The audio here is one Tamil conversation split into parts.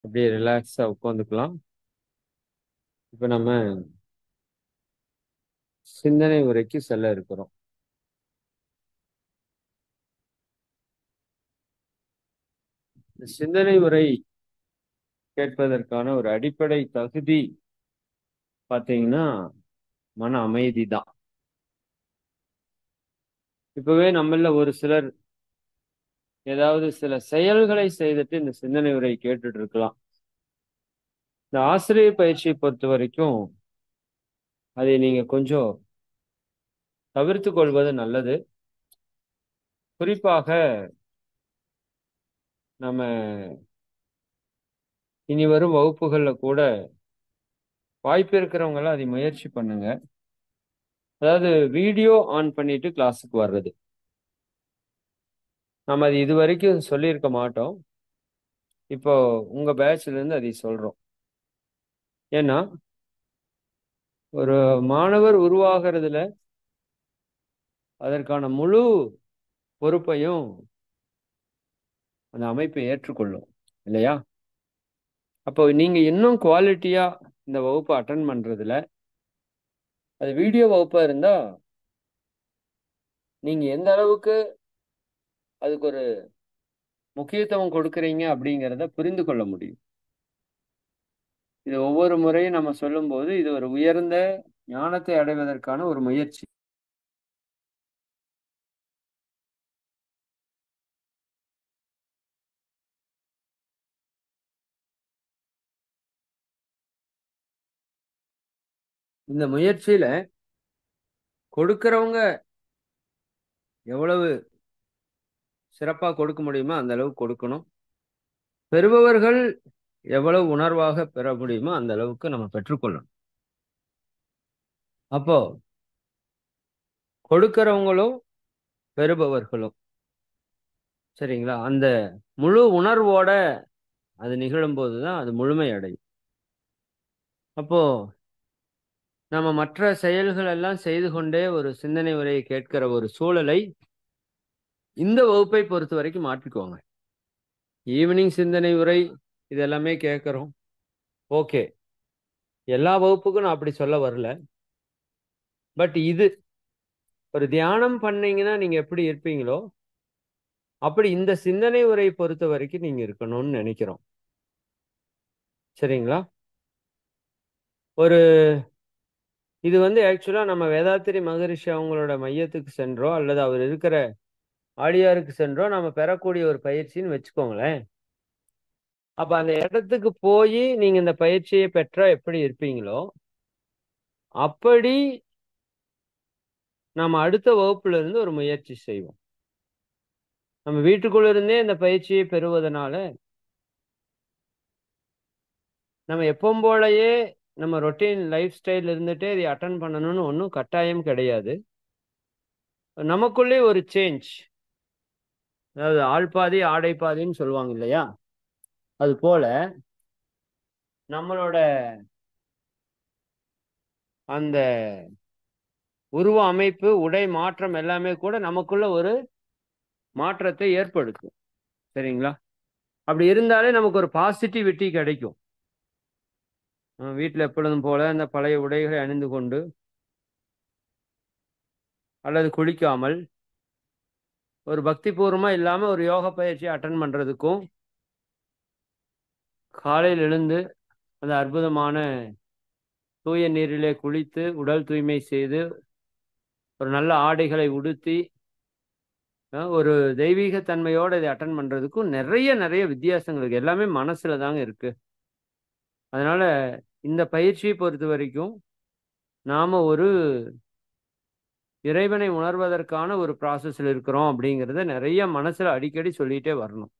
அப்படியே ரிலாக்ஸா உட்காந்துக்கலாம். இப்ப நம்ம சிந்தனை உரைக்கு செல்ல இருக்கிறோம். இந்த சிந்தனை உரை கேட்பதற்கான ஒரு அடிப்படை தகுதி பாத்தீங்கன்னா மன அமைதி தான். இப்பவே நம்மள ஒரு சிலர் ஏதாவது சில செயல்களை செய்துட்டு இந்த சிந்தனை உரை கேட்டுட்டு இருக்கலாம். இந்த ஆசிரியர் பயிற்சியை பொறுத்த வரைக்கும் அதை நீங்க கொஞ்சம் தவிர்த்து கொள்வது நல்லது. குறிப்பாக நம்ம இனி வரும் வகுப்புகள்ல கூட வாய்ப்பு இருக்கிறவங்க எல்லாம் அதை முயற்சி பண்ணுங்க. அதாவது வீடியோ ஆன் பண்ணிட்டு கிளாஸுக்கு வர்றது. நம்ம அது இது வரைக்கும் சொல்லியிருக்க மாட்டோம். இப்போ உங்க பேட்ச்ல இருந்து அதை சொல்றோம். ஏன்னா ஒரு மாணவர் உருவாகிறதுல அதற்கான முழு பொறுப்பையும் அந்த அமைப்பை ஏற்றுக்கொள்ளும் இல்லையா? அப்போ நீங்க இன்னும் குவாலிட்டியா இந்த வகுப்பை அட்டன் பண்றதுல அது வீடியோ வகுப்பா இருந்தா நீங்க எந்த அளவுக்கு அதுக்கு ஒரு முக்கியத்துவம் கொடுக்குறீங்க அப்படிங்கிறத புரிந்து கொள்ள முடியும். இது ஒவ்வொரு முறையும் நம்ம சொல்லும்போது இது ஒரு உயர்ந்த ஞானத்தை அடைவதற்கான ஒரு முயற்சி. இந்த முயற்சியில கொடுக்கிறவங்க எவ்வளவு சிறப்பா கொடுக்க முடியுமோ அந்த அளவுக்கு கொடுக்கணும். பெறுபவர்கள் எவ்வளவு உணர்வாக பெற முடியுமோ அந்த அளவுக்கு நம்ம பெற்றுக்கொள்ளணும். அப்போ கொடுக்கிறவங்களும் பெறுபவர்களும் சரிங்களா, அந்த முழு உணர்வோட அது நிகழும் போதுதான் அது முழுமை அடையும். அப்போ நம்ம மற்ற செயல்கள் எல்லாம் செய்து கொண்டே ஒரு சிந்தனை உரையை கேட்கிற ஒரு சூழலை இந்த வகுப்பை பொறுத்த வரைக்கும் மாற்றிக்குவாங்க. ஈவினிங் சிந்தனை உரை இது எல்லாமே கேட்கிறோம். ஓகே, எல்லா வகுப்புக்கும் நான் அப்படி சொல்ல வரல. பட் இது ஒரு தியானம் பண்ணீங்கன்னா நீங்க எப்படி இருப்பீங்களோ அப்படி இந்த சிந்தனை உரையை பொறுத்த வரைக்கும் நீங்க இருக்கணும்னு நினைக்கிறோம். சரிங்களா? ஒரு இது ஆக்சுவலா நம்ம வேதாத்திரி மகரிஷி அவங்களோட மையத்துக்கு சென்றோ அல்லது அவர் இருக்கிற ஆழியாருக்கு சென்றோ நம்ம பெறக்கூடிய ஒரு பயிற்சின்னு வச்சுக்கோங்களேன். அப்ப அந்த இடத்துக்கு போய் நீங்க இந்த பயிற்சியை பெற்றா எப்படி இருப்பீங்களோ அப்படி நம்ம அடுத்த வகுப்புல இருந்து ஒரு முயற்சி செய்வோம். நம்ம வீட்டுக்குள்ள இருந்தே இந்த பயிற்சியை பெறுவதனால நம்ம எப்பவும் போலயே நம்ம ரொட்டீன் லைஃப் ஸ்டைல் இருந்துட்டே இதை அட்டன் பண்ணணும்னு ஒன்றும் கட்டாயம் கிடையாது. நமக்குள்ளே ஒரு சேஞ்ச், அதாவது ஆள் பாதி ஆடை பாதின்னு சொல்லுவாங்க இல்லையா, அது போல நம்மளோட அந்த உருவ அமைப்பு உடை மாற்றம் எல்லாமே கூட நமக்குள்ள ஒரு மாற்றத்தை ஏற்படுத்தும். சரிங்களா? அப்படி இருந்தாலே நமக்கு ஒரு பாசிட்டிவிட்டி கிடைக்கும். வீட்டில் எப்பொழுதும் போல இந்த பழைய உடைகளை அணிந்து கொண்டு அல்லது குளிக்காமல் ஒரு பக்தி பூர்வமா இல்லாம ஒரு யோக பயிற்சியை அட்டன் பண்றதுக்கும் காலையில் எழுந்து அந்த அற்புதமான தூய நீரிலே குளித்து உடல் தூய்மை செய்து ஒரு நல்ல ஆடைகளை உடுத்தி ஒரு தெய்வீக தன்மையோடு இதை அட்டன் பண்றதுக்கும் நிறைய நிறைய வித்தியாசங்கள் இருக்கு. எல்லாமே மனசுல தாங்க இருக்கு. அதனால இந்த பயிற்சியை பொறுத்த வரைக்கும் நாம ஒரு இறைவனை உணர்வதற்கான ஒரு ப்ராசஸ்ல இருக்கிறோம் அப்படிங்கிறத நிறைய மனசுல அடிக்கடி சொல்லிட்டே வரணும்.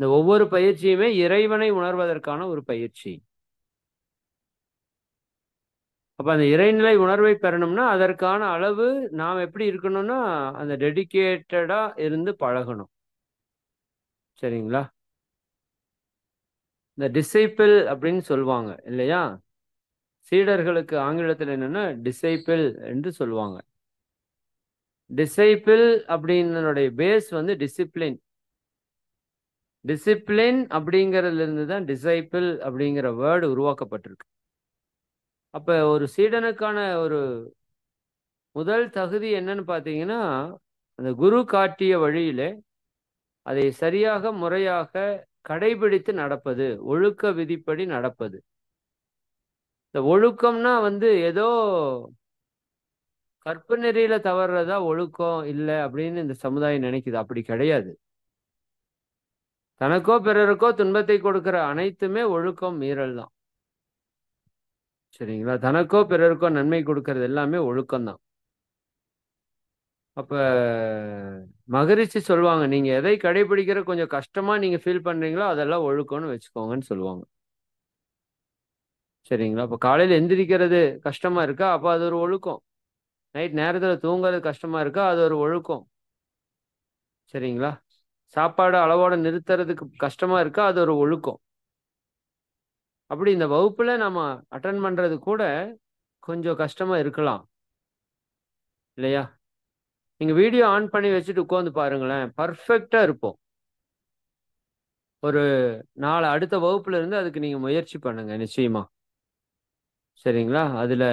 இந்த ஒவ்வொரு பயிற்சியுமே இறைவனை உணர்வதற்கான ஒரு பயிற்சி. அப்ப அந்த இறைநிலை உணர்வை பெறணும்னா அதற்கான அளவு நாம் எப்படி இருக்கணும்னா அந்த டெடிகேட்டடா இருந்து பழகணும். சரிங்களா? இந்த டிசைபிள் அப்படின்னு சொல்லுவாங்க இல்லையா, சீடர்களுக்கு ஆங்கிலத்தில் என்னன்னா டிசைபிள் என்று சொல்லுவாங்க. டிசைபிள் அப்படின்னுடைய பேஸ் டிசிப்ளின். டிசிப்ளின் அப்படிங்கிறதுல இருந்து தான் டிசைபிள் அப்படிங்கிற வேர்டு உருவாக்கப்பட்டிருக்கு. அப்ப ஒரு சீடனுக்கான ஒரு முதல் தகுதி என்னன்னு பார்த்தீங்கன்னா, அந்த குரு காட்டிய வழியிலே அதை சரியாக முறையாக கடைபிடித்து நடப்பது, ஒழுக்க விதிப்படி நடப்பது. இந்த ஒழுக்கம்னா ஏதோ கற்பு நெறியில தவறுறதா ஒழுக்கம் இல்ல அப்படின்னு இந்த சமுதாயம் நினைக்குது. அப்படி கிடையாது. தனக்கோ பிறருக்கோ துன்பத்தை கொடுக்கிற அனைத்துமே ஒழுக்கம் மீறல் தான். சரிங்களா? தனக்கோ பிறருக்கோ நன்மை கொடுக்கறது எல்லாமே ஒழுக்கம் தான். அப்ப மகரிஷி சொல்லுவாங்க, நீங்க எதை கடைபிடிக்கிற கொஞ்சம் கஷ்டமா நீங்க ஃபீல் பண்றீங்களோ அதெல்லாம் ஒழுக்கம்னு வச்சுக்கோங்கன்னு சொல்லுவாங்க. சரிங்களா? அப்ப காலையில எந்திரிக்கிறது கஷ்டமா இருக்கா? அப்ப அது ஒரு ஒழுக்கம். நைட் நேரத்துல தூங்குறது கஷ்டமா இருக்கா? அது ஒரு ஒழுக்கம். சரிங்களா? சாப்பாடு அளவோட நிறுத்துறதுக்கு கஷ்டமா இருக்கா? அது ஒரு ஒழுக்கம். அப்படி இந்த வகுப்புல நம்ம அட்டன் பண்றது கூட கொஞ்சம் கஷ்டமா இருக்கலாம். இல்லையா? நீங்க வீடியோ ஆன் பண்ணி வச்சுட்டு உட்கார்ந்து பாருங்களேன். பர்ஃபெக்ட்டா இருப்போம். ஒரு நாளை அடுத்த வகுப்புல இருந்து அதுக்கு நீங்க முயற்சி பண்ணுங்க நிச்சயமா. சரிங்களா? அதுல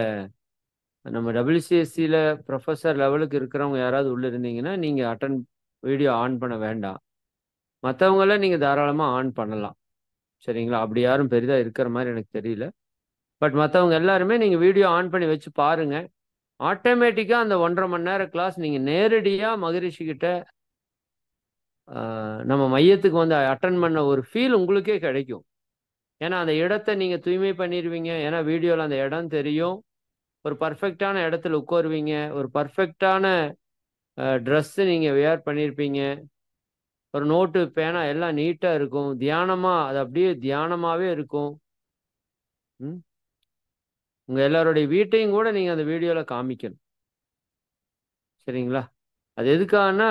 நம்ம WCSCல ப்ரொஃபஸர் லெவலுக்கு இருக்கிறவங்க யாராவது உள்ள இருந்தீங்கன்னா, நீங்க வீடியோ ஆன் பண்ண வேண்டாம். மத்தவங்கள நீங்க தாராளமா ஆன் பண்ணலாம். சரிங்களா? அப்படி யாரும் பெரிதா இருக்கிற மாரி எனக்கு தெரியல. பட் மத்தவங்க எல்லாருமே நீங்க வீடியோ ஆன் பண்ணி வச்சு பாருங்க. ஆட்டோமேட்டிக்கா அந்த 1½ மணி நேர கிளாஸ் நீங்க நேரடியா மகரிஷி கிட்ட நம்ம மையத்துக்கு அட்டன் பண்ண ஒரு ஃபீல் உங்களுக்கே கிடைக்கும். ஏன்னா அந்த இடத்த நீங்க தூய்மை பண்ணிருவீங்க. ஏன்னா வீடியோல அந்த இடம் தெரியும். ஒரு பர்ஃபெக்ட்டான இடத்துல உட்காருவீங்க. ஒரு பர்ஃபெக்ட்டான ட்ரெஸ் நீங்க வியர் பண்ணியிருப்பீங்க. ஒரு நோட்டு, பேனா எல்லாம் நீட்டா இருக்கும். தியானமா அது அப்படியே தியானமாவே இருக்கும். ம். உங்க எல்லாருடைய வீட்டையும் கூட நீங்க அந்த வீடியோல காமிக்கணும். சரிங்களா? அது எதுக்காகன்னா,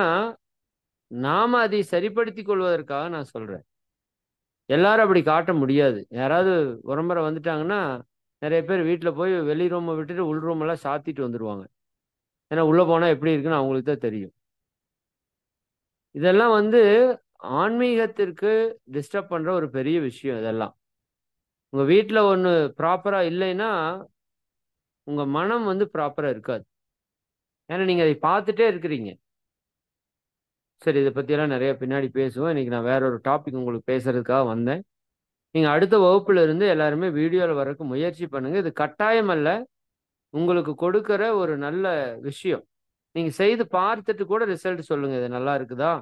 நாம அதை சரிப்படுத்திக் கொள்வதற்காக நான் சொல்றேன். எல்லாரும் அப்படி காட்ட முடியாது. யாராவது உறமுறை வந்துட்டாங்கன்னா, நெறைய பேர் வீட்ல போய் வெளி ரூம விட்டுட்டு உள் ரூம் எல்லாம் சாத்திட்டு வந்துருவாங்க. ஏன்னா உள்ள போனா எப்படி இருக்குன்னு அவங்களுக்கு தான் தெரியும். இதெல்லாம் ஆன்மீகத்திற்கு டிஸ்டர்ப் பண்ற ஒரு பெரிய விஷயம் இதெல்லாம். உங்க வீட்ல ஒண்ணு ப்ராப்பரா இல்லைன்னா, உங்க மனம் ப்ராப்பரா இருக்காது. ஏன்னா நீங்க அதை பார்த்துட்டே இருக்கிறீங்க. சரி, இத பத்தியெல்லாம் நெறைய பின்னாடி பேசுவோம். இன்னைக்கு நான் வேற ஒரு டாபிக் உங்களுக்கு பேசுறதுக்காக வந்தேன். நீங்க அடுத்த வகுப்புல இருந்து எல்லாருமே வீடியோல வரக்கு முயற்சி பண்ணுங்க. இது கட்டாயம் அல்ல. உங்களுக்கு கொடுக்கிற ஒரு நல்ல விஷயம். நீங்க செய்து பார்த்துட்டு கூட ரிசல்ட் சொல்லுங்க. இது நல்லா இருக்குதா?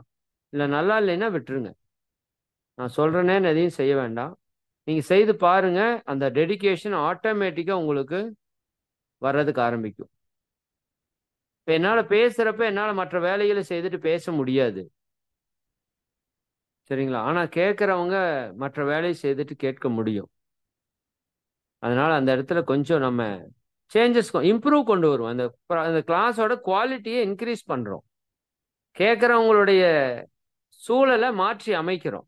இல்ல நல்லா இல்லைன்னா விட்டுருங்க. நான் சொல்றேனேன்னு எதையும் செய்ய வேண்டாம். நீங்க செய்து பாருங்க. அந்த டெடிகேஷன் ஆட்டோமேட்டிக்கா உங்களுக்கு வர்றதுக்கு ஆரம்பிக்கும். இப்ப என்னால பேசுறப்ப என்னால மற்ற வேலைகளை செய்துட்டு பேச முடியாது. சரிங்களா? ஆனா கேட்கறவங்க மற்ற வேலையை செய்துட்டு கேட்க முடியும். அதனால அந்த இடத்துல கொஞ்சம் நம்ம சேஞ்சஸ் இம்ப்ரூவ் கொண்டு வருவோம். அந்த கிளாஸோட குவாலிட்டியை இன்க்ரீஸ் பண்றோம். கேட்கறவங்களுடைய சூழலை மாற்றி அமைக்கிறோம்.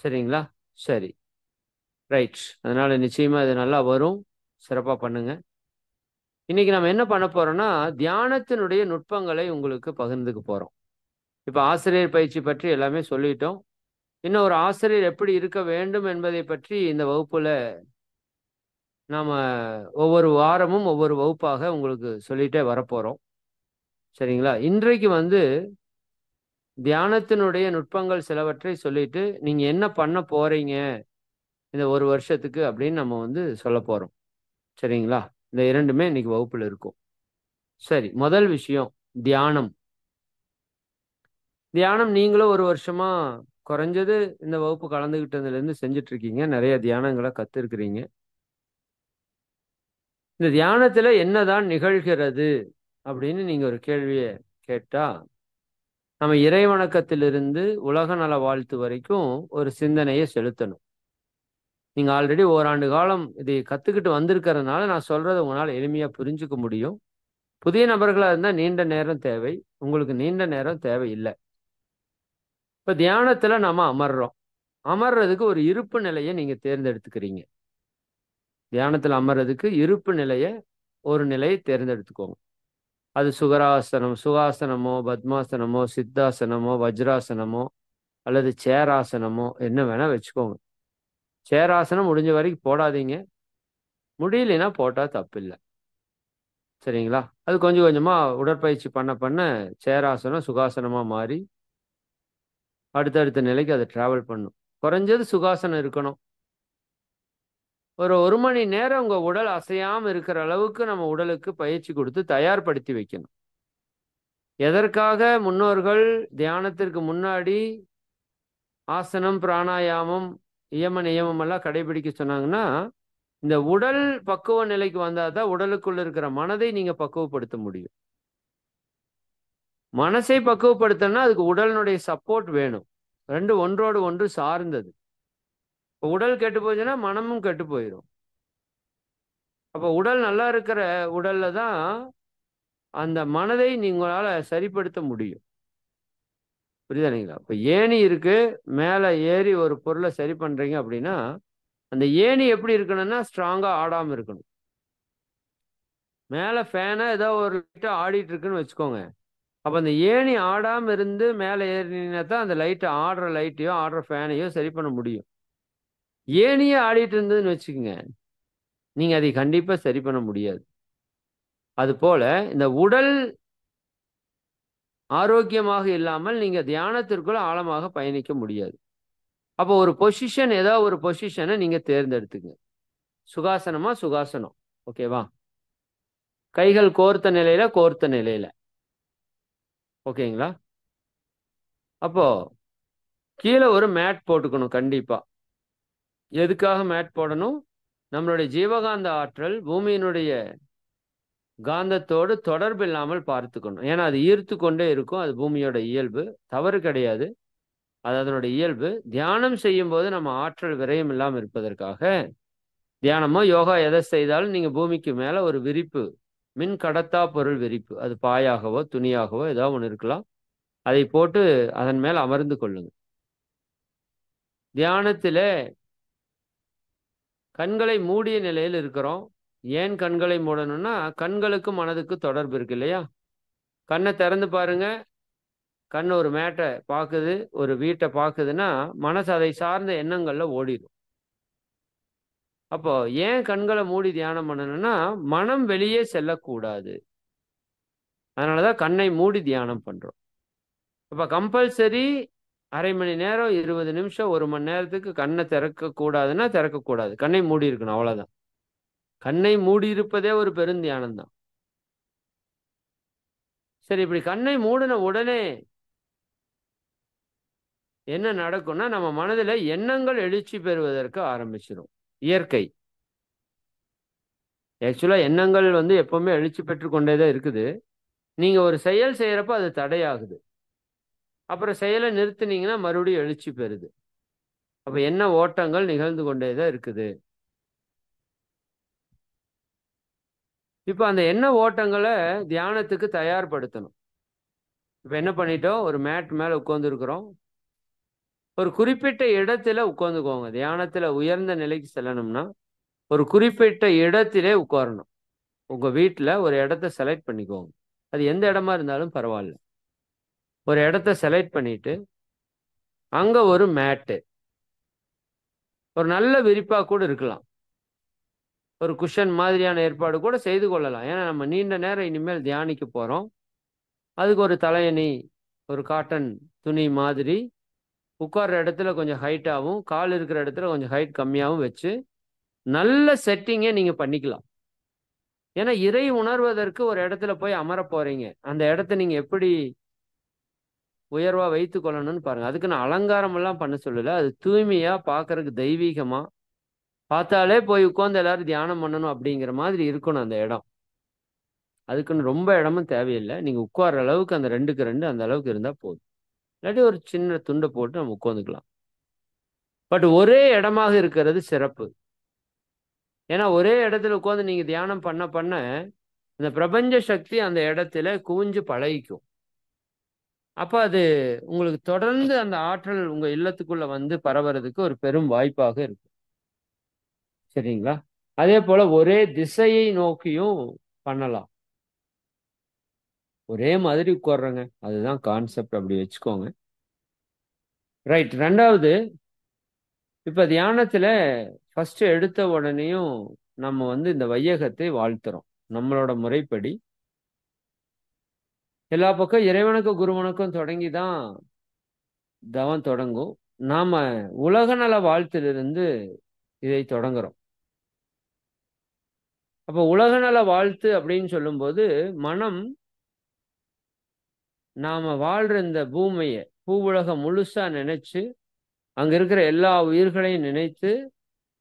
சரிங்களா? சரி, ரைட். அதனால நிச்சயமா இது நல்லா வரும். சிறப்பா பண்ணுங்க. இன்னைக்கு நம்ம என்ன பண்ண போறோம்னா, தியானத்தினுடைய நுட்பங்களை உங்களுக்கு பகிர்ந்துக்க போறோம். இப்ப ஆசிரியர் பயிற்சி பற்றி எல்லாமே சொல்லிட்டோம். இன்னும் ஒரு ஆசிரியர் எப்படி இருக்க வேண்டும் என்பதை பற்றி இந்த வகுப்புல நாம ஒவ்வொரு வாரமும் ஒவ்வொரு வகுப்பாக உங்களுக்கு சொல்லிட்டே வரப்போறோம். சரிங்களா? இன்றைக்கு தியானத்தினுடைய நுட்பங்கள் சிலவற்றை சொல்லிட்டு நீங்க என்ன பண்ண போறீங்க இந்த ஒரு வருஷத்துக்கு அப்படின்னு நம்ம சொல்ல போறோம். சரிங்களா? இந்த இரண்டுமே இன்னைக்கு வகுப்புல இருக்கும். சரி, முதல் விஷயம் தியானம். தியானம் நீங்களும் ஒரு வருஷமா குறைஞ்சது இந்த வகுப்பு கலந்துகிட்டதுல இருந்து செஞ்சுட்டு இருக்கீங்க. நிறைய தியானங்களை கத்துருக்கிறீங்க. இந்த தியானத்துல என்னதான் நிகழ்கிறது அப்படின்னு நீங்க ஒரு கேள்வியை கேட்டா, நம்ம இறை வணக்கத்திலிருந்து உலக நல வாழ்த்து வரைக்கும் ஒரு சிந்தனையை செலுத்தணும். நீங்க ஆல்ரெடி ஓராண்டு காலம் இதை கத்துக்கிட்டு வந்திருக்கிறதுனால நான் சொல்றதை உங்களால் எளிமையா புரிஞ்சுக்க முடியும். புதிய நபர்களா இருந்தா நீண்ட நேரம் தேவை. உங்களுக்கு நீண்ட நேரம் தேவையில்லை. இப்ப தியானத்துல நாம அமர்றோம். அமர்றதுக்கு ஒரு இருப்பு நிலையை நீங்க தேர்ந்தெடுத்துக்கிறீங்க. தியானத்துல அமர்றதுக்கு இருப்பு நிலையை ஒரு நிலையை தேர்ந்தெடுத்துக்கோங்க. அது சுகராசனமோ, பத்மாசனமோ, சித்தாசனமோ, வஜ்ராசனமோ, அல்லது சேராசனமோ என்ன வேணா வச்சுக்கோங்க. சேராசனம் முடிஞ்ச வரைக்கும் போடாதீங்க. முடியலைன்னா போட்டா தப்பில்லை. சரிங்களா? அது கொஞ்சம் கொஞ்சமா உடற்பயிற்சி பண்ண பண்ண சேராசனம் சுகாசனமா மாறி அடுத்தடுத்த நிலைக்கு அதை டிராவல் பண்ணும். குறைஞ்சது சுகாசனம் இருக்கணும். ஒரு மணி நேரம் உங்க உடல் அசையாம இருக்கிற அளவுக்கு நம்ம உடலுக்கு பயிற்சி கொடுத்து தயார்படுத்தி வைக்கணும். எதற்காக முன்னோர்கள் தியானத்திற்கு முன்னாடி ஆசனம், பிராணாயாமம், இயம நியமம் எல்லாம் கடைபிடிக்க சொன்னாங்கன்னா, இந்த உடல் பக்குவ நிலைக்கு வந்தாதான் உடலுக்குள்ள இருக்கிற மனதை நீங்க பக்குவப்படுத்த முடியும். மனசை பக்குவப்படுத்தணும்னா அதுக்கு உடலினுடைய சப்போர்ட் வேணும். ரெண்டு ஒன்றோடு ஒன்று சார்ந்தது. உடல் கெட்டு போச்சுன்னா மனமும் கெட்டு போயிடும். அப்ப உடல் நல்லா இருக்கிற உடல்ல தான் அந்த மனதை நீங்களால சரிப்படுத்த முடியும். புரியுதுங்களா? இப்ப ஏணி இருக்கு, மேல ஏறி ஒரு பொருளை சரி பண்றீங்க அப்படின்னா, அந்த ஏணி எப்படி இருக்கணும்னா ஸ்ட்ராங்கா ஆடாம இருக்கணும். மேல ஃபேனா ஏதோ ஒரு லைட்டா ஆடிட்டு இருக்குன்னு வச்சுக்கோங்க. அப்ப அந்த ஏணி ஆடாம இருந்து மேல ஏறினீங்கன்னா தான் அந்த லைட் ஆடுற லைட்டையோ ஆடுற ஃபேனையோ சரி பண்ண முடியும். ஏணியே ஆடிட்டு இருந்ததுன்னு வச்சுக்கோங்க, நீங்க அதை கண்டிப்பா சரி பண்ண முடியாது. அது போல இந்த உடல் ஆரோக்கியமாக இல்லாமல் நீங்க தியானத்திற்குள்ள ஆழமாக பயணிக்க முடியாது. அப்போ ஒரு பொசிஷன், ஏதாவது ஒரு பொசிஷனை நீங்க தேர்ந்தெடுத்துங்க. சுகாசனமா சுகாசனம். ஓகேவா? கைகள் கோர்த்த நிலையில கோர்த்த நிலையில. ஓகேங்களா? அப்போ கீழே ஒரு மேட் போட்டுக்கணும் கண்டிப்பா. எதுக்காக மேட் போடணும்? நம்மளுடைய ஜீவகாந்த ஆற்றல் பூமியினுடைய காந்தத்தோடு தொடர்பு இல்லாமல் பார்த்துக்கணும். ஏன்னா அது ஈர்த்து கொண்டே இருக்கும். அது பூமியோட இயல்பு. தவறு கிடையாது. அது அதனுடைய இயல்பு. தியானம் செய்யும் போது நம்ம ஆற்றல் விரயம் இல்லாமல் இருப்பதற்காக தியானமோ யோகா எதை செய்தாலும் நீங்க பூமிக்கு மேல ஒரு விரிப்பு, மின் கடத்தா பொருள் விரிப்பு, அது பாயாகவோ துணியாகவோ ஏதாவது ஒன்று இருக்கலாம், அதை போட்டு அதன் மேல் அமர்ந்து கொள்ளுங்க. தியானத்திலே கண்களை மூடிய நிலையில் இருக்கிறோம். ஏன் கண்களை மூடணும்னா கண்களுக்கு மனதுக்கு தொடர்பு இருக்கு இல்லையா? கண்ணை திறந்து பாருங்க. கண் ஒரு மேட்டை பார்க்குது, ஒரு வீட்டை பார்க்குதுன்னா மனசு அதை சார்ந்த எண்ணங்கள்ல ஓடிடும். அப்போ ஏன் கண்களை மூடி தியானம் பண்ணணும்னா மனம் வெளியே செல்லக்கூடாது. அதனாலதான் கண்ணை மூடி தியானம் பண்றோம். அப்ப கம்பல்சரி அரை மணி நேரம், 20 நிமிஷம், 1 மணி நேரத்துக்கு கண்ணை திறக்க கூடாதுன்னா திறக்க கூடாது. கண்ணை மூடி இருக்கணும், அவ்வளவுதான். கண்ணை மூடி இருப்பதே ஒரு பெருந்தியானம் தான். சரி, இப்படி கண்ணை மூடின உடனே என்ன நடக்கும்னா நம்ம மனதில் எண்ணங்கள் எழுச்சி பெறுவதற்கு ஆரம்பிச்சிடும். இயற்கை ஆக்சுவலா எண்ணங்கள் எப்பவுமே எழுச்சி பெற்று கொண்டேதான் இருக்குது. நீங்க ஒரு செயல் செய்யறப்ப அது தடையாகுது. அப்புறம் செயலை நிறுத்தினீங்கன்னா மறுபடியும் எழுச்சி பெறுது. அப்ப என்ன ஓட்டங்கள் நிகழ்ந்து கொண்டேதான் இருக்குது. இப்ப அந்த எண்ண ஓட்டங்களை தியானத்துக்கு தயார்படுத்தணும். இப்ப என்ன பண்ணிட்டோம்? ஒரு மேட் மேல உட்கார்ந்து இருக்கிறோம். ஒரு குறிப்பிட்ட இடத்துல உட்கார்ந்துக்கோங்க. தியானத்துல உயர்ந்த நிலைக்கு செல்லணும்னா ஒரு குறிப்பிட்ட இடத்திலே உட்காரணும். உங்க வீட்டுல ஒரு இடத்த செலக்ட் பண்ணிக்கோங்க. அது எந்த இடமா இருந்தாலும் பரவாயில்ல. ஒரு இடத்த செலக்ட் பண்ணிட்டு அங்க ஒரு மேட்டு, ஒரு நல்ல விரிப்பா கூட இருக்கலாம், ஒரு குஷன் மாதிரியான ஏற்பாடு கூட செய்து கொள்ளலாம். ஏன்னா நம்ம நீண்ட நேரம் இனிமேல் தியானிக்க போறோம். அதுக்கு ஒரு தலையணி, ஒரு காட்டன் துணி மாதிரி உட்கார்ற இடத்துல கொஞ்சம் ஹைட்டாகவும் கால் இருக்கிற இடத்துல கொஞ்சம் ஹைட் கம்மியாகவும் வச்சு நல்ல செட்டிங்கை நீங்க பண்ணிக்கலாம். ஏன்னா இறை உணர்வதற்கு ஒரு இடத்துல போய் அமர போறீங்க. அந்த இடத்த நீங்க எப்படி உயர்வா வைத்து கொள்ளணும்னு பாருங்க. அதுக்கு நான் அலங்காரம் எல்லாம் பண்ண சொல்லல. அது தூய்மையா பார்க்கறதுக்கு தெய்வீகமா பார்த்தாலே போய் உட்கார்ந்து எல்லாரும் தியானம் பண்ணணும் அப்படிங்கிற மாதிரி இருக்கணும் அந்த இடம். அதுக்குன்னு ரொம்ப இடமும் தேவையில்லை. நீங்க உட்கார்ற அளவுக்கு அந்த 2க்கு 2 அந்த அளவுக்கு இருந்தா போதும். இல்லாட்டி ஒரு சின்ன துண்டை போட்டு நம்ம உட்காந்துக்கலாம். பட் ஒரே இடமாக இருக்கிறது சிறப்பு. ஏன்னா ஒரே இடத்துல உட்காந்து நீங்க தியானம் பண்ண பண்ண இந்த பிரபஞ்ச சக்தி அந்த இடத்துல குவிஞ்சு பழகிக்கும். அப்ப அது உங்களுக்கு தொடர்ந்து அந்த ஆற்றல் உங்க இல்லத்துக்குள்ள பரவறதுக்கு ஒரு பெரும் வாய்ப்பாக இருக்கும். சரிங்களா? அதே போல ஒரே திசையை நோக்கியும் பண்ணலாம். ஒரே மாதிரி உட்கார்றங்க, அதுதான் கான்செப்ட். அப்படி வச்சுக்கோங்க. ரைட். ரெண்டாவது, இப்ப தியானத்துல ஃபர்ஸ்ட் எடுத்த உடனேயும் நம்ம இந்த வையகத்தை வாழ்த்துறோம். நம்மளோட முறைப்படி எல்லா பக்கம் இறைவனுக்கும் குருவனுக்கும் தொடங்கி தான் தவம் தொடங்கும். நாம உலக நல வாழ்த்திலிருந்து இதை தொடங்குறோம். அப்ப உலக நல வாழ்த்து அப்படின்னு சொல்லும்போது மனம் நாம வாழ்ற இந்த பூமியை பூவுலகம் முழுசா நினைச்சு அங்க இருக்கிற எல்லா உயிர்களையும் நினைத்து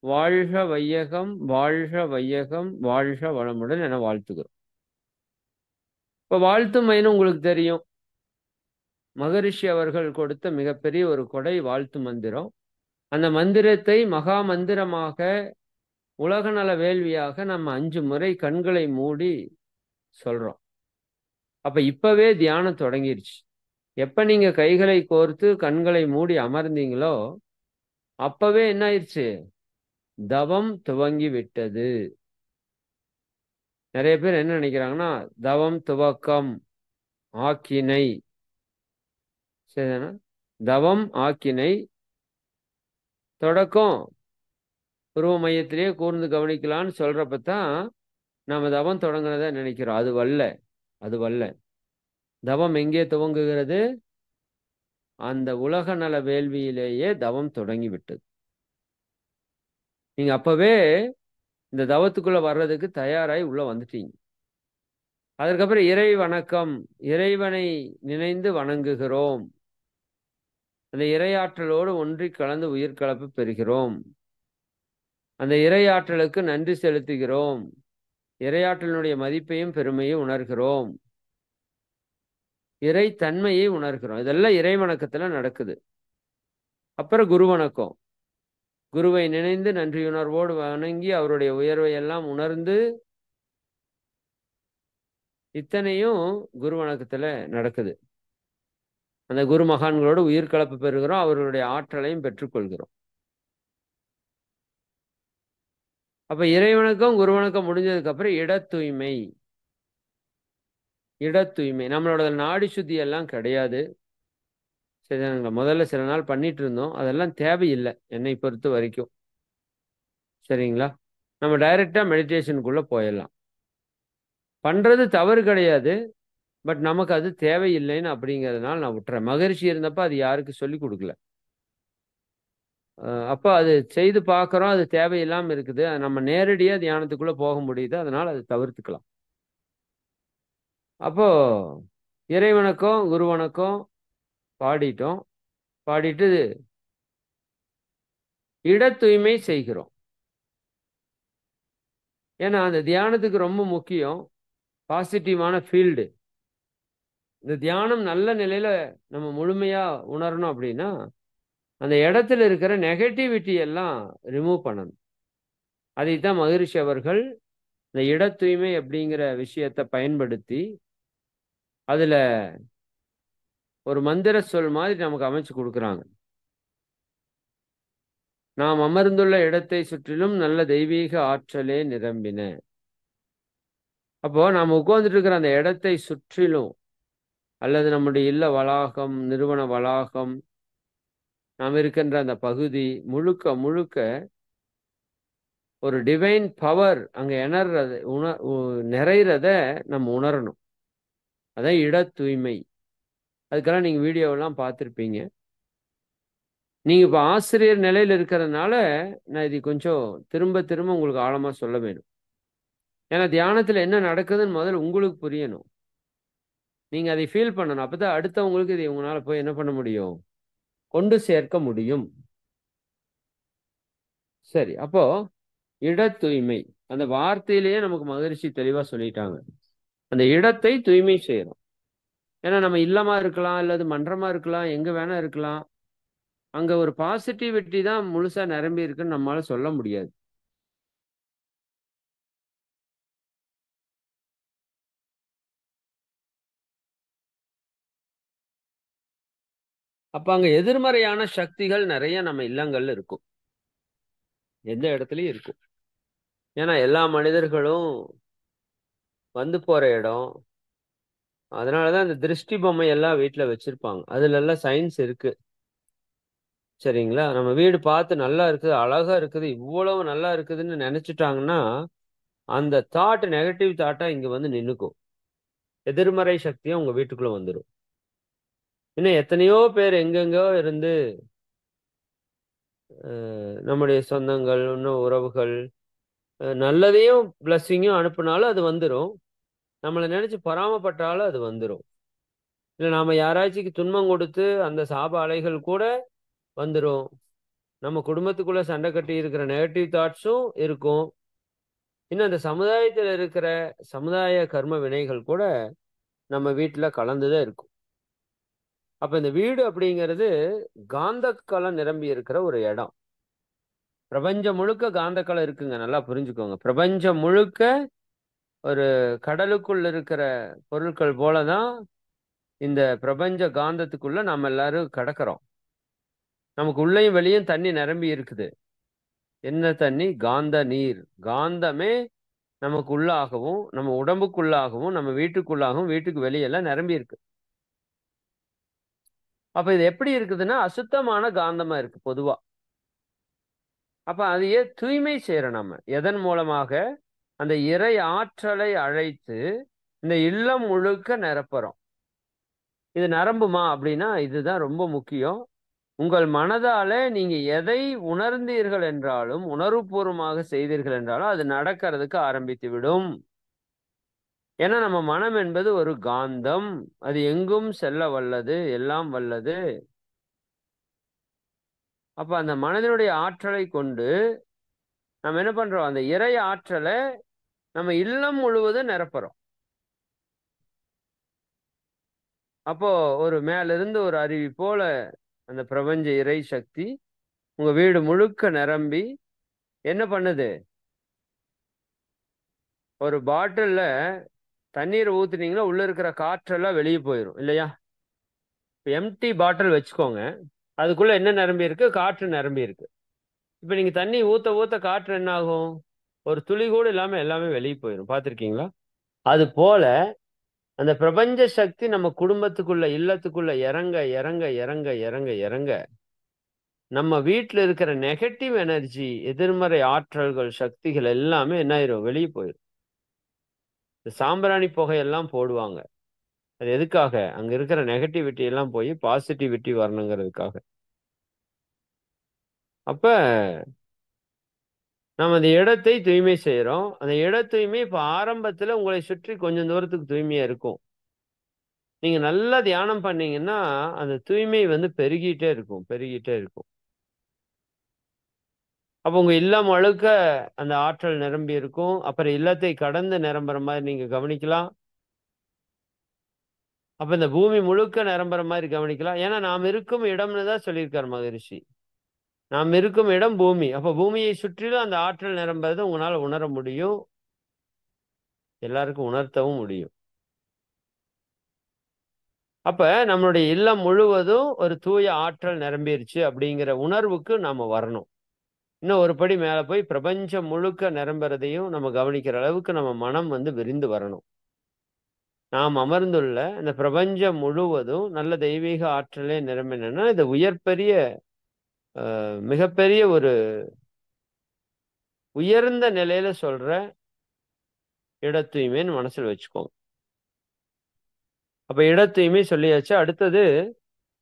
வாழ்க வையகம், வாழ்க வையகம், வாழ்க வளமுடன் என வாழ்த்துகிறோம். இப்ப வாழ்த்தும் மைனம் உங்களுக்கு தெரியும். மகரிஷி அவர்கள் கொடுத்த மிகப்பெரிய ஒரு கொடை வாழ்த்து மந்திரம். அந்த மந்திரத்தை மகா மந்திரமாக உலக நல வேள்வியாக நம்ம 5 முறை கண்களை மூடி சொல்றோம். அப்ப இப்பவே தியானம் தொடங்கிருச்சு. எப்ப நீங்க கைகளை கோர்த்து கண்களை மூடி அமர்ந்தீங்களோ அப்பவே என்ன ஆயிடுச்சு? தவம் துவங்கி விட்டது. நிறைய பேர் என்ன நினைக்கிறாங்கன்னா, தவம் துவக்கம் ஆக்கினை, சரிதானா? தவம் ஆக்கினை தொடக்கம் உருவ மையத்திலேயே கூர்ந்து கவனிக்கலான்னு சொல்றப்பதான் நாம தவம் தொடங்குறத நினைக்கிறோம். அது வல்ல, அது வல்ல. தவம் எங்கே துவங்குகிறது? அந்த உலக நல வேள்வியிலேயே தவம் தொடங்கி விட்டது. நீங்க அப்பவே இந்த தவத்துக்குள்ள வர்றதுக்கு தயாராகி உள்ள வந்துட்டீங்க. அதற்கப்புறம் இறை வணக்கம், இறைவனை நினைந்து வணங்குகிறோம். அந்த இறையாற்றலோடு ஒன்றி கலந்து உயிர் கலப்பு பெறுகிறோம். அந்த இறையாற்றலுக்கு நன்றி செலுத்துகிறோம். இறையாற்றலினுடைய மதிப்பையும் பெருமையும் உணர்கிறோம். இறை தன்மையை உணர்கிறோம். இதெல்லாம் இறை வணக்கத்துல நடக்குது. அப்புறம் குரு வணக்கம். குருவை நினைந்து நன்றியுணர்வோடு வணங்கி அவருடைய உயர்வை எல்லாம் உணர்ந்து இத்தனையும் குரு வணக்கத்துல நடக்குது. அந்த குரு மகான்களோடு உயிர் கலப்பு பெறுகிறோம். அவர்களுடைய ஆற்றலையும் பெற்றுக்கொள்கிறோம். அப்ப இறை வணக்கம் குரு வணக்கம் முடிஞ்சதுக்கு அப்புறம் இட தூய்மை. இட தூய்மை நம்மளோட நாடி சுத்தி எல்லாம் கிடையாது. சரிதானுங்களா? முதல்ல சில நாள் பண்ணிட்டு இருந்தோம். அதெல்லாம் தேவையில்லை என்னை பொறுத்த வரைக்கும். சரிங்களா? நம்ம டைரக்டா மெடிடேஷனுக்குள்ள போயிடலாம். பண்றது தவறு கிடையாது. பட் நமக்கு அது தேவையில்லைன்னு அப்படிங்கிறதுனால நான் விட்டுறேன். மகரிஷி இருந்தப்ப அது யாருக்கு சொல்லி கொடுக்கல. அப்போ அது செய்து பார்க்குறோம். அது தேவையில்லாம இருக்குது. நம்ம நேரடியாக தியானத்துக்குள்ள போக முடியுது. அதனால அது தவிர்த்துக்கலாம். அப்போ இறை வணக்கம் குரு வணக்கம் பாடிட்டோம். பாடிட்டு இட தூய்மை செய்கிறோம். ஏன்னா அந்த தியானத்துக்கு ரொம்ப முக்கியம் பாசிட்டிவான ஃபீல்டு. இந்த தியானம் நல்ல நிலையில நம்ம முழுமையா உணரணும் அப்படின்னா அந்த இடத்துல இருக்கிற நெகட்டிவிட்டி எல்லாம் ரிமூவ் பண்ணணும். அதைத்தான் மகரிஷி அவர்கள் இந்த இட தூய்மை அப்படிங்கிற விஷயத்தை பயன்படுத்தி அதுல ஒரு மந்திர சொல் மாதிரி நமக்கு அமைச்சு கொடுக்குறாங்க. நாம் அமர்ந்துள்ள இடத்தை சுற்றிலும் நல்ல தெய்வீக ஆற்றலே நிரம்பின. அப்போ நாம் உட்கார்ந்துட்டு இருக்கிற அந்த இடத்தை சுற்றிலும் அல்லது நம்முடைய இல்ல வளாகம், நிறுவன வளாகம், நாம் இருக்கின்ற அந்த பகுதி முழுக்க முழுக்க ஒரு டிவைன் பவர் அங்க நிறைறத நம்ம உணரணும். அதான் இட தூய்மை. அதுக்கெல்லாம் நீங்க வீடியோவெல்லாம் பார்த்துருப்பீங்க. நீங்க இப்ப ஆசிரியர் நிலையில இருக்கிறதுனால நான் இது கொஞ்சம் திரும்ப திரும்ப உங்களுக்கு ஆழமா சொல்ல வேணும். ஏன்னா தியானத்துல என்ன நடக்குதுன்னு முதல்ல உங்களுக்கு புரியணும். நீங்க அதை ஃபீல் பண்ணணும். அப்பதான் அடுத்தவங்களுக்கு இதை உங்களால போய் என்ன பண்ண முடியும்? கொண்டு சேர்க்க முடியும். சரி, அப்போ இட தூய்மை அந்த வார்த்தையிலேயே நமக்கு மகரிஷி தெளிவா சொல்லிட்டாங்க. அந்த இடத்தை தூய்மை செய்யறோம். ஏன்னா நம்ம இல்லமா இருக்கலாம், அல்லது மன்றமா இருக்கலாம், எங்க வேணா இருக்கலாம். அங்க ஒரு பாசிட்டிவிட்டி தான் முழுசா நிரம்பி இருக்குன்னு நம்மளால சொல்ல முடியாது. அப்ப அங்க எதிர்மறையான சக்திகள் நிறைய நம்ம இல்லங்கள்ல இருக்கும். எந்த இடத்துலயும் இருக்கும். ஏன்னா எல்லா மனிதர்களும் வந்து போற இடம். அதனாலதான் இந்த திருஷ்டி பொம்மை எல்லாம் வீட்டுல வச்சிருப்பாங்க. அதுல எல்லாம் சயின்ஸ் இருக்கு. சரிங்களா? நம்ம வீடு பார்த்து நல்லா இருக்குது, அழகா இருக்குது, இவ்வளவு நல்லா இருக்குதுன்னு நெனச்சுட்டாங்கன்னா, அந்த நெகட்டிவ் தாட்டா இங்க வந்து நின்னுக்கும். எதிர்மறை சக்தியா உங்க வீட்டுக்குள்ள வந்துரும். இன்னும் எத்தனையோ பேர் எங்கெங்கோ இருந்து நம்முடைய சொந்தங்கள், இன்னும் உறவுகள், நல்லதையும் பிளஸ்ஸிங்கும் அனுப்புனாலும் அது வந்துரும். நம்மள நெனச்சு பொறாமப்பட்டாலும் அது வந்துரும். இல்ல நாம யாராச்சுக்கு துன்பம் கொடுத்து, அந்த சாப அலைகள் கூட வந்துரும். நம்ம குடும்பத்துக்குள்ள சண்டை கட்டி இருக்கிற நெகட்டிவ் தாட்ஸும் இருக்கும். இன்னும் அந்த சமுதாயத்துல இருக்கிற சமுதாய கர்ம வினைகள் கூட நம்ம வீட்ல கலந்து தான் இருக்கும். அப்ப இந்த வீடு அப்படிங்கிறது காந்தக்களம் நிரம்பி இருக்கிற ஒரு இடம். பிரபஞ்சம் முழுக்க காந்தக்களம் இருக்குங்க. நல்லா புரிஞ்சுக்கோங்க. பிரபஞ்சம் முழுக்க ஒரு கடலுக்குள் இருக்கிற பொருட்கள் போல தான் இந்த பிரபஞ்ச காந்தத்துக்குள்ள நம்ம எல்லாரும் கடக்கிறோம். நமக்கு உள்ளயும் வெளியும் தண்ணி நிரம்பி இருக்குது. என்ன தண்ணி? காந்த நீர். காந்தமே நமக்கு உள்ளாகவும், நம்ம உடம்புக்குள்ளாகவும், நம்ம வீட்டுக்குள்ளாகவும், வீட்டுக்கு வெளியெல்லாம் நிரம்பி இருக்கு. அப்ப இது எப்படி இருக்குதுன்னா, அசுத்தமான காந்தமா இருக்கு பொதுவா. அப்ப அதையே தூய்மை செய்யறோம் நம்ம. எதன் மூலமாக? அந்த இறை ஆற்றலை அழைத்து இந்த இல்லம் முழுக்க நிரப்புறோம். இது நிரம்புமா அப்படின்னா, இதுதான் ரொம்ப முக்கியம். உங்கள் மனதால நீங்க எதை உணர்ந்தீர்கள் என்றாலும், உணர்வுபூர்வமாக செய்தீர்கள் என்றாலும், அது நடக்கிறதுக்கு ஆரம்பித்து விடும். ஏன்னா நம்ம மனம் என்பது ஒரு காந்தம். அது எங்கும் செல்ல வல்லது, எல்லாம் வல்லது. அப்ப அந்த மனதினுடைய ஆற்றலை கொண்டு நம்ம என்ன பண்றோம்? அந்த இறை ஆற்றலை நம்ம இல்லம் முழுவதும் நிரப்புறோம். அப்போ ஒரு மேலிருந்து ஒரு அருவி போல அந்த பிரபஞ்ச இறை சக்தி உங்க வீடு முழுக்க நிரம்பி என்ன பண்ணுது? ஒரு பாட்டில்ல தண்ணீர் ஊத்துனீங்கன்னா உள்ள இருக்கிற காற்றெல்லாம் வெளியே போயிடும் இல்லையா? எம்டி பாட்டில் வச்சுக்கோங்க. அதுக்குள்ள என்ன நிரம்பி இருக்கு? காற்று நிரம்பி இருக்கு. இப்ப நீங்க தண்ணி ஊத்த ஊத்த காற்று என்ன ஆகும்? ஒரு துளி கூட இல்லாம எல்லாமே வெளியே போயிடும். பார்த்திருக்கீங்களா? அது போல அந்த பிரபஞ்ச சக்தி நம்ம குடும்பத்துக்குள்ள, இல்லத்துக்குள்ள இறங்க இறங்க இறங்க இறங்க இறங்க நம்ம வீட்டுல இருக்கிற நெகட்டிவ் எனர்ஜி, எதிர்மறை ஆற்றல்கள், சக்திகள் எல்லாமே என்ன ஆயிரும்? வெளியே போயிடும். இந்த சாம்பிராணி புகையெல்லாம் போடுவாங்க. அது எதுக்காக? அங்க இருக்கிற நெகட்டிவிட்டி எல்லாம் போய் பாசிட்டிவிட்டி வரணுங்கிறதுக்காக. அப்ப நம்ம அந்த இடத்தை தூய்மை செய்யறோம். அந்த இட தூய்மை இப்ப ஆரம்பத்துல உங்களை சுற்றி கொஞ்சம் தூரத்துக்கு தூய்மையா இருக்கும். நீங்க நல்லா தியானம் பண்ணீங்கன்னா அந்த தூய்மை வந்து பெருகிட்டே இருக்கும், பெருகிட்டே இருக்கும். அப்ப உங்க இல்லம் முழுக்க அந்த ஆற்றல் நிரம்பி இருக்கும். அப்புறம் இல்லத்தை கடந்து நிரம்புற மாதிரி நீங்க கவனிக்கலாம். அப்ப இந்த பூமி முழுக்க நிரம்புற மாதிரி கவனிக்கலாம். ஏன்னா நாம் இருக்கும் இடம்னு தான் சொல்லியிருக்கார் மகரிஷி. நாம் இருக்கும் இடம் பூமி. அப்ப பூமியை சுற்றிலும் அந்த ஆற்றல் நிரம்புறதை உங்களால உணர முடியும். எல்லாருக்கும் உணர்த்தவும் முடியும். அப்ப நம்மளுடைய இல்லம் முழுவதும் ஒரு தூய ஆற்றல் நிரம்பிருச்சு அப்படிங்கிற உணர்வுக்கு நாம வரணும். இன்னும் ஒரு படி மேல போய் பிரபஞ்சம் முழுக்க நிரம்புறதையும் நம்ம கவனிக்கிற அளவுக்கு நம்ம மனம் வந்து விரிந்து வரணும். நாம் அமர்ந்துள்ள இந்த பிரபஞ்சம் முழுவதும் நல்ல தெய்வீக ஆற்றலே நிரம்பினா இது உயர்பெரிய மிகப்பெரிய ஒரு உயர்ந்த நிலையில சொல்ற இட தூய்மைன்னு மனசுல வச்சுக்கோங்க. அப்ப இட தூய்மை சொல்லியாச்சு. அடுத்தது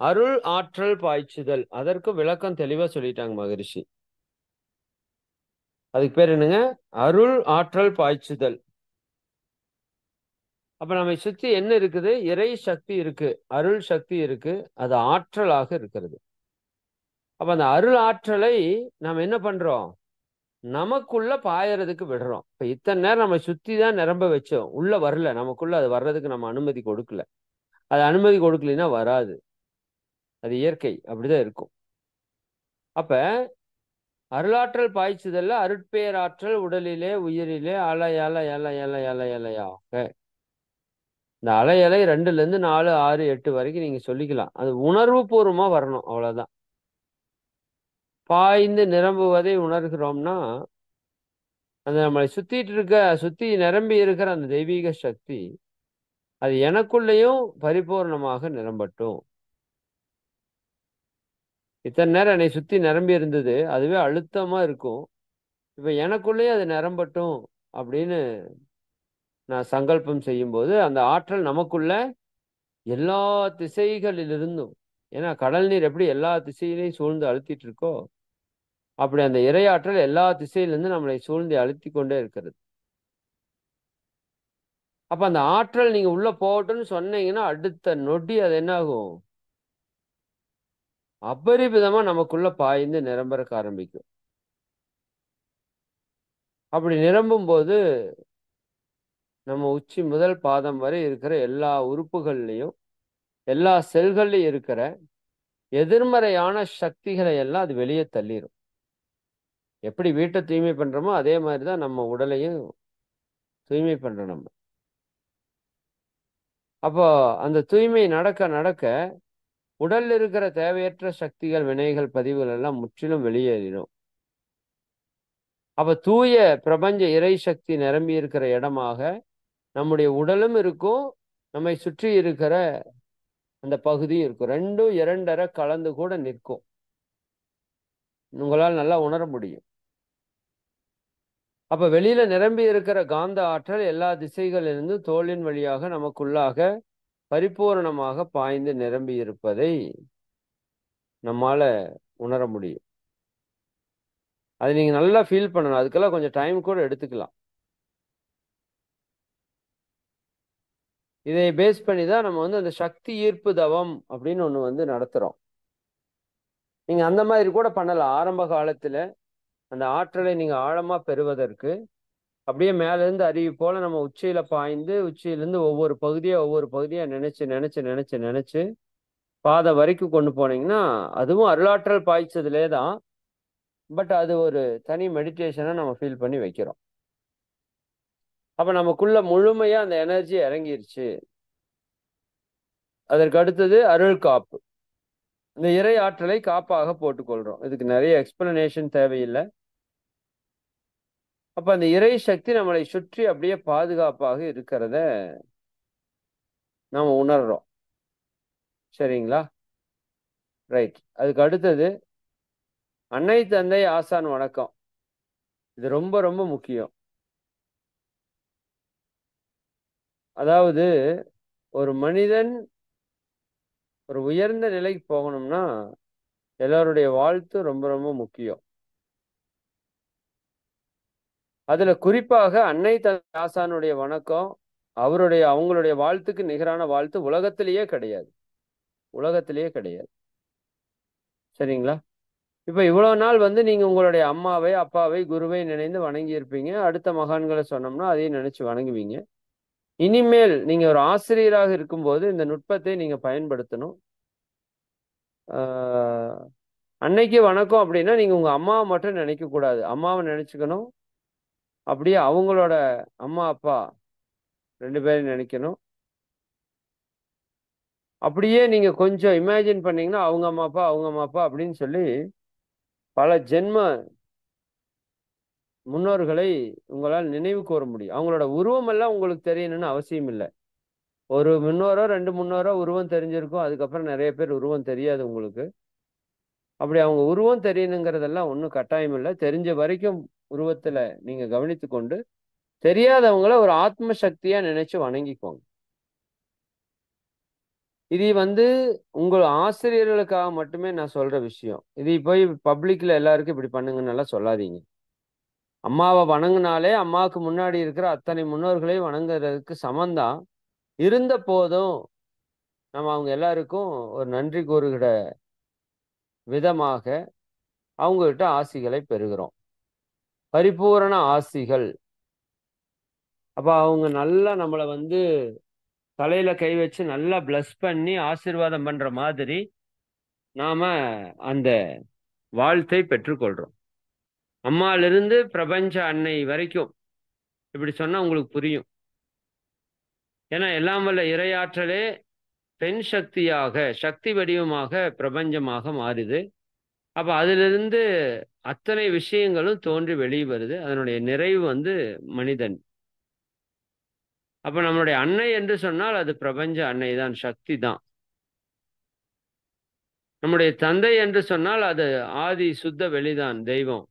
அருள் ஆற்றல் பாய்ச்சுதல். அதற்கு விளக்கம் தெளிவா சொல்லிட்டாங்க மகரிஷி. அதுக்கு பேர் என்னங்க? அருள் ஆற்றல் பாய்ச்சுதல். அப்ப நம்மை சுத்தி என்ன இருக்குது? இறை சக்தி இருக்கு, அருள் சக்தி இருக்கு, அது ஆற்றலாக இருக்கிறது. அப்ப அந்த அருள் ஆற்றலை நாம் என்ன பண்றோம்? நமக்குள்ள பாயறதுக்கு விடுறோம். இப்ப இத்தனை நேரம் நம்ம சுத்தி தான் நிரம்ப வச்சோம், உள்ள வரல. நமக்குள்ள அது வர்றதுக்கு நம்ம அனுமதி கொடுக்கல. அது அனுமதி கொடுக்கலைன்னா வராது. அது இயற்கை, அப்படிதான் இருக்கும். அப்ப அருளாற்றல் பாய்ச்சுதல்ல அருட்பேராற்றல் உடலிலே உயிரிலே அலை அலை அலை அலை அலை அலையாக. இந்த அலை அலை 2ல இருந்து 4, 6, 8 வரைக்கும் நீங்க சொல்லிக்கலாம். அது உணர்வு பூர்வமா வரணும், அவ்வளவுதான். பாய்ந்து நிரம்புவதை உணர்கிறோம்னா அந்த நம்மளை சுத்தி நிரம்பி இருக்கிற அந்த தெய்வீக சக்தி அது எனக்குள்ளேயும் பரிபூர்ணமாக நிரம்பட்டும். இத்தனை நேரம் என்னை சுத்தி நிரம்பி இருந்தது, அதுவே அழுத்தமா இருக்கும். இப்ப எனக்குள்ளேயே அது நிரம்பட்டும் அப்படின்னு நான் சங்கல்பம் செய்யும்போது அந்த ஆற்றல் நமக்குள்ள எல்லா திசைகளிலிருந்தும், ஏன்னா கடல் நீர் எப்படி எல்லா திசையிலையும் சூழ்ந்து அழுத்திட்டு இருக்கோ, அப்படி அந்த இறையாற்றல் எல்லா திசையிலிருந்து நம்மளை சூழ்ந்து அழுத்தி கொண்டே இருக்கிறது. அப்ப அந்த ஆற்றல் நீங்க உள்ள போகட்டும்னு சொன்னீங்கன்னா அடுத்த நொடி அது என்ன ஆகும், அபரிவிதமா நமக்குள்ள பாய்ந்து நிரம்பறக்க ஆரம்பிக்கும். அப்படி நிரம்பும் போது நம்ம உச்சி முதல் பாதம் வரை இருக்கிற எல்லா உறுப்புகள்லையும், எல்லா செல்கள்லையும் இருக்கிற எதிர்மறையான சக்திகளை எல்லாம் அது வெளியே தள்ளிரும். எப்படி வீட்டை தூய்மை பண்றோமோ அதே மாதிரிதான் நம்ம உடலையும் தூய்மை பண்றோம் நம்ம. அப்போ அந்த தூய்மை நடக்க நடக்க உடல்ல இருக்கிற தேவையற்ற சக்திகள், வினைகள், பதிவுகள் எல்லாம் முற்றிலும் வெளியேறிடும். அப்ப தூய பிரபஞ்ச இறை சக்தி நிரம்பி இருக்கிற இடமாக நம்முடைய உடலும் இருக்கும், நம்மை சுற்றி இருக்கிற அந்த பகுதியும் இருக்கும். ரெண்டும் இரண்டரை கலந்து கூட நிற்கும். உங்களால் நல்லா உணர முடியும். அப்ப வெளியில நிரம்பி இருக்கிற காந்த ஆற்றல் எல்லா திசைகளிலிருந்து தோலின் வழியாக நமக்குள்ளாக பரிபூரணமாக பாய்ந்து நிரம்பி இருப்பதை நம்மால உணர முடியும். அது நீங்க நல்லா ஃபீல் பண்ணணும். அதுக்கெல்லாம் கொஞ்சம் டைம் கூட எடுத்துக்கலாம். இதை பேஸ் பண்ணி தான் நம்ம அந்த சக்தி ஈர்ப்பு தவம் அப்படின்னு ஒண்ணு நடத்துறோம். நீங்க அந்த மாதிரி கூட பண்ணலாம். ஆரம்ப காலத்துல அந்த ஆற்றலை நீங்க ஆழமா பெறுவதற்கு அப்படியே மேல இருந்து அருவி போல நம்ம உச்சியில பாய்ந்து உச்சியிலிருந்து ஒவ்வொரு பகுதியா நினைச்சு நினைச்சு நினைச்சு நினைச்சு பாதை வரைக்கும் கொண்டு போனீங்கன்னா அதுவும் அருளாற்றல் பாய்ச்சதுலே தான். பட் அது ஒரு தனி மெடிடேஷனை நம்ம ஃபீல் பண்ணி வைக்கிறோம். அப்ப நமக்குள்ள முழுமையா அந்த எனர்ஜி இறங்கிருச்சு. அதற்கு அடுத்தது அருள் காப்பு. இந்த இறை ஆற்றலை காப்பாக போட்டுக்கொள்றோம். இதுக்கு நிறைய எக்ஸ்பிளனேஷன் தேவையில்லை. அப்ப அந்த இறை சக்தி நம்மளை சுற்றி அப்படியே பாதுகாப்பாக இருக்கிறத நாம உணர்றோம். சரிங்களா? ரைட். அதுக்கு அடுத்தது அன்னை தந்தை ஆசான் வணக்கம். இது ரொம்ப ரொம்ப முக்கியம். அதாவது ஒரு மனிதன் ஒரு உயர்ந்த நிலைக்கு போகணும்னா எல்லாருடைய வாழ்த்து ரொம்ப ரொம்ப முக்கியம். அதுல குறிப்பாக அன்னை தந்தை ஆசானுடைய வணக்கம், அவங்களுடைய வாழ்த்துக்கு நிகரான வாழ்த்து உலகத்திலேயே கிடையாது. உலகத்திலேயே கிடையாது. சரிங்களா? இப்ப இவ்வளவு நாள் நீங்க உங்களுடைய அம்மாவை, அப்பாவை, குருவை நினைந்து வணங்கி இருப்பீங்க. அடுத்த மகான்களை சொன்னோம்னா அதையும் நினைச்சு வணங்குவீங்க. இனிமேல் நீங்க ஒரு ஆசிரியராக இருக்கும்போது இந்த நுட்பத்தை நீங்க பயன்படுத்தணும். அன்னைக்கு வணக்கம் அப்படின்னா நீங்க உங்க அம்மாவை மட்டும் நினைக்க கூடாது. அம்மாவை நினைச்சுக்கணும். அப்படியே அவங்களோட அம்மா அப்பா 2 பேரும் நினைக்கணும். அப்படியே நீங்க கொஞ்சம் இமேஜின் பண்ணீங்கன்னா அவங்க அம்மா அப்பா அப்படின்னு சொல்லி பல ஜென்ம முன்னோர்களை உங்களால் நினைவு கூற முடியும். அவங்களோட உருவம் எல்லாம் உங்களுக்கு தெரியணும்னு அவசியம் இல்லை. ஒரு முன்னோரோ 2 முன்னோரோ உருவம் தெரிஞ்சிருக்கும். அதுக்கப்புறம் நிறைய பேர் உருவம் தெரியாது உங்களுக்கு. அப்படி அவங்க உருவம் தெரியணுங்கிறதெல்லாம் ஒன்றும் கட்டாயம் இல்லை. தெரிஞ்ச வரைக்கும் உருவத்துல நீங்க கவனித்து கொண்டு தெரியாதவங்கள ஒரு ஆத்ம சக்தியா நினைச்சு வணங்கிக்கோங்க. இது உங்கள் ஆசிரியர்களுக்காக மட்டுமே நான் சொல்ற விஷயம். இது போய் பப்ளிக்ல எல்லாருக்கும் இப்படி பண்ணுங்கன்னு எல்லாம் சொல்லாதீங்க. அம்மாவை வணங்கினாலே அம்மாவுக்கு முன்னாடி இருக்கிற அத்தனை முன்னோர்களையும் வணங்குறதுக்கு சமந்தான். இருந்த போதும் நம்ம அவங்க எல்லாருக்கும் ஒரு நன்றி கூறுகிற விதமாக அவங்ககிட்ட ஆசிகளை பெறுகிறோம். பரிபூரண ஆசிகள். அப்ப அவங்க நல்லா நம்மளை தலையில கை வச்சு நல்லா பிளஸ் பண்ணி ஆசீர்வாதம் பண்ற மாதிரி நாம அந்த வாழ்த்தை பெற்றுக்கொள்றோம். அம்மாலிருந்து பிரபஞ்ச அன்னை வரைக்கும் இப்படி சொன்னா உங்களுக்கு புரியும். ஏன்னா எல்லாம் வல்ல இறையாற்றலே பெண் சக்தியாக, சக்தி வடிவமாக பிரபஞ்சமாக மாறுது. அப்ப அதிலிருந்து அத்தனை விஷயங்களும் தோன்றி வெளியே வருது. அதனுடைய நிறைவு மனிதன். அப்ப நம்மளுடைய அன்னை என்று சொன்னால் அது பிரபஞ்ச அன்னை தான், சக்தி தான். நம்முடைய தந்தை என்று சொன்னால் அது ஆதி சுத்த வெளிதான், தெய்வம்.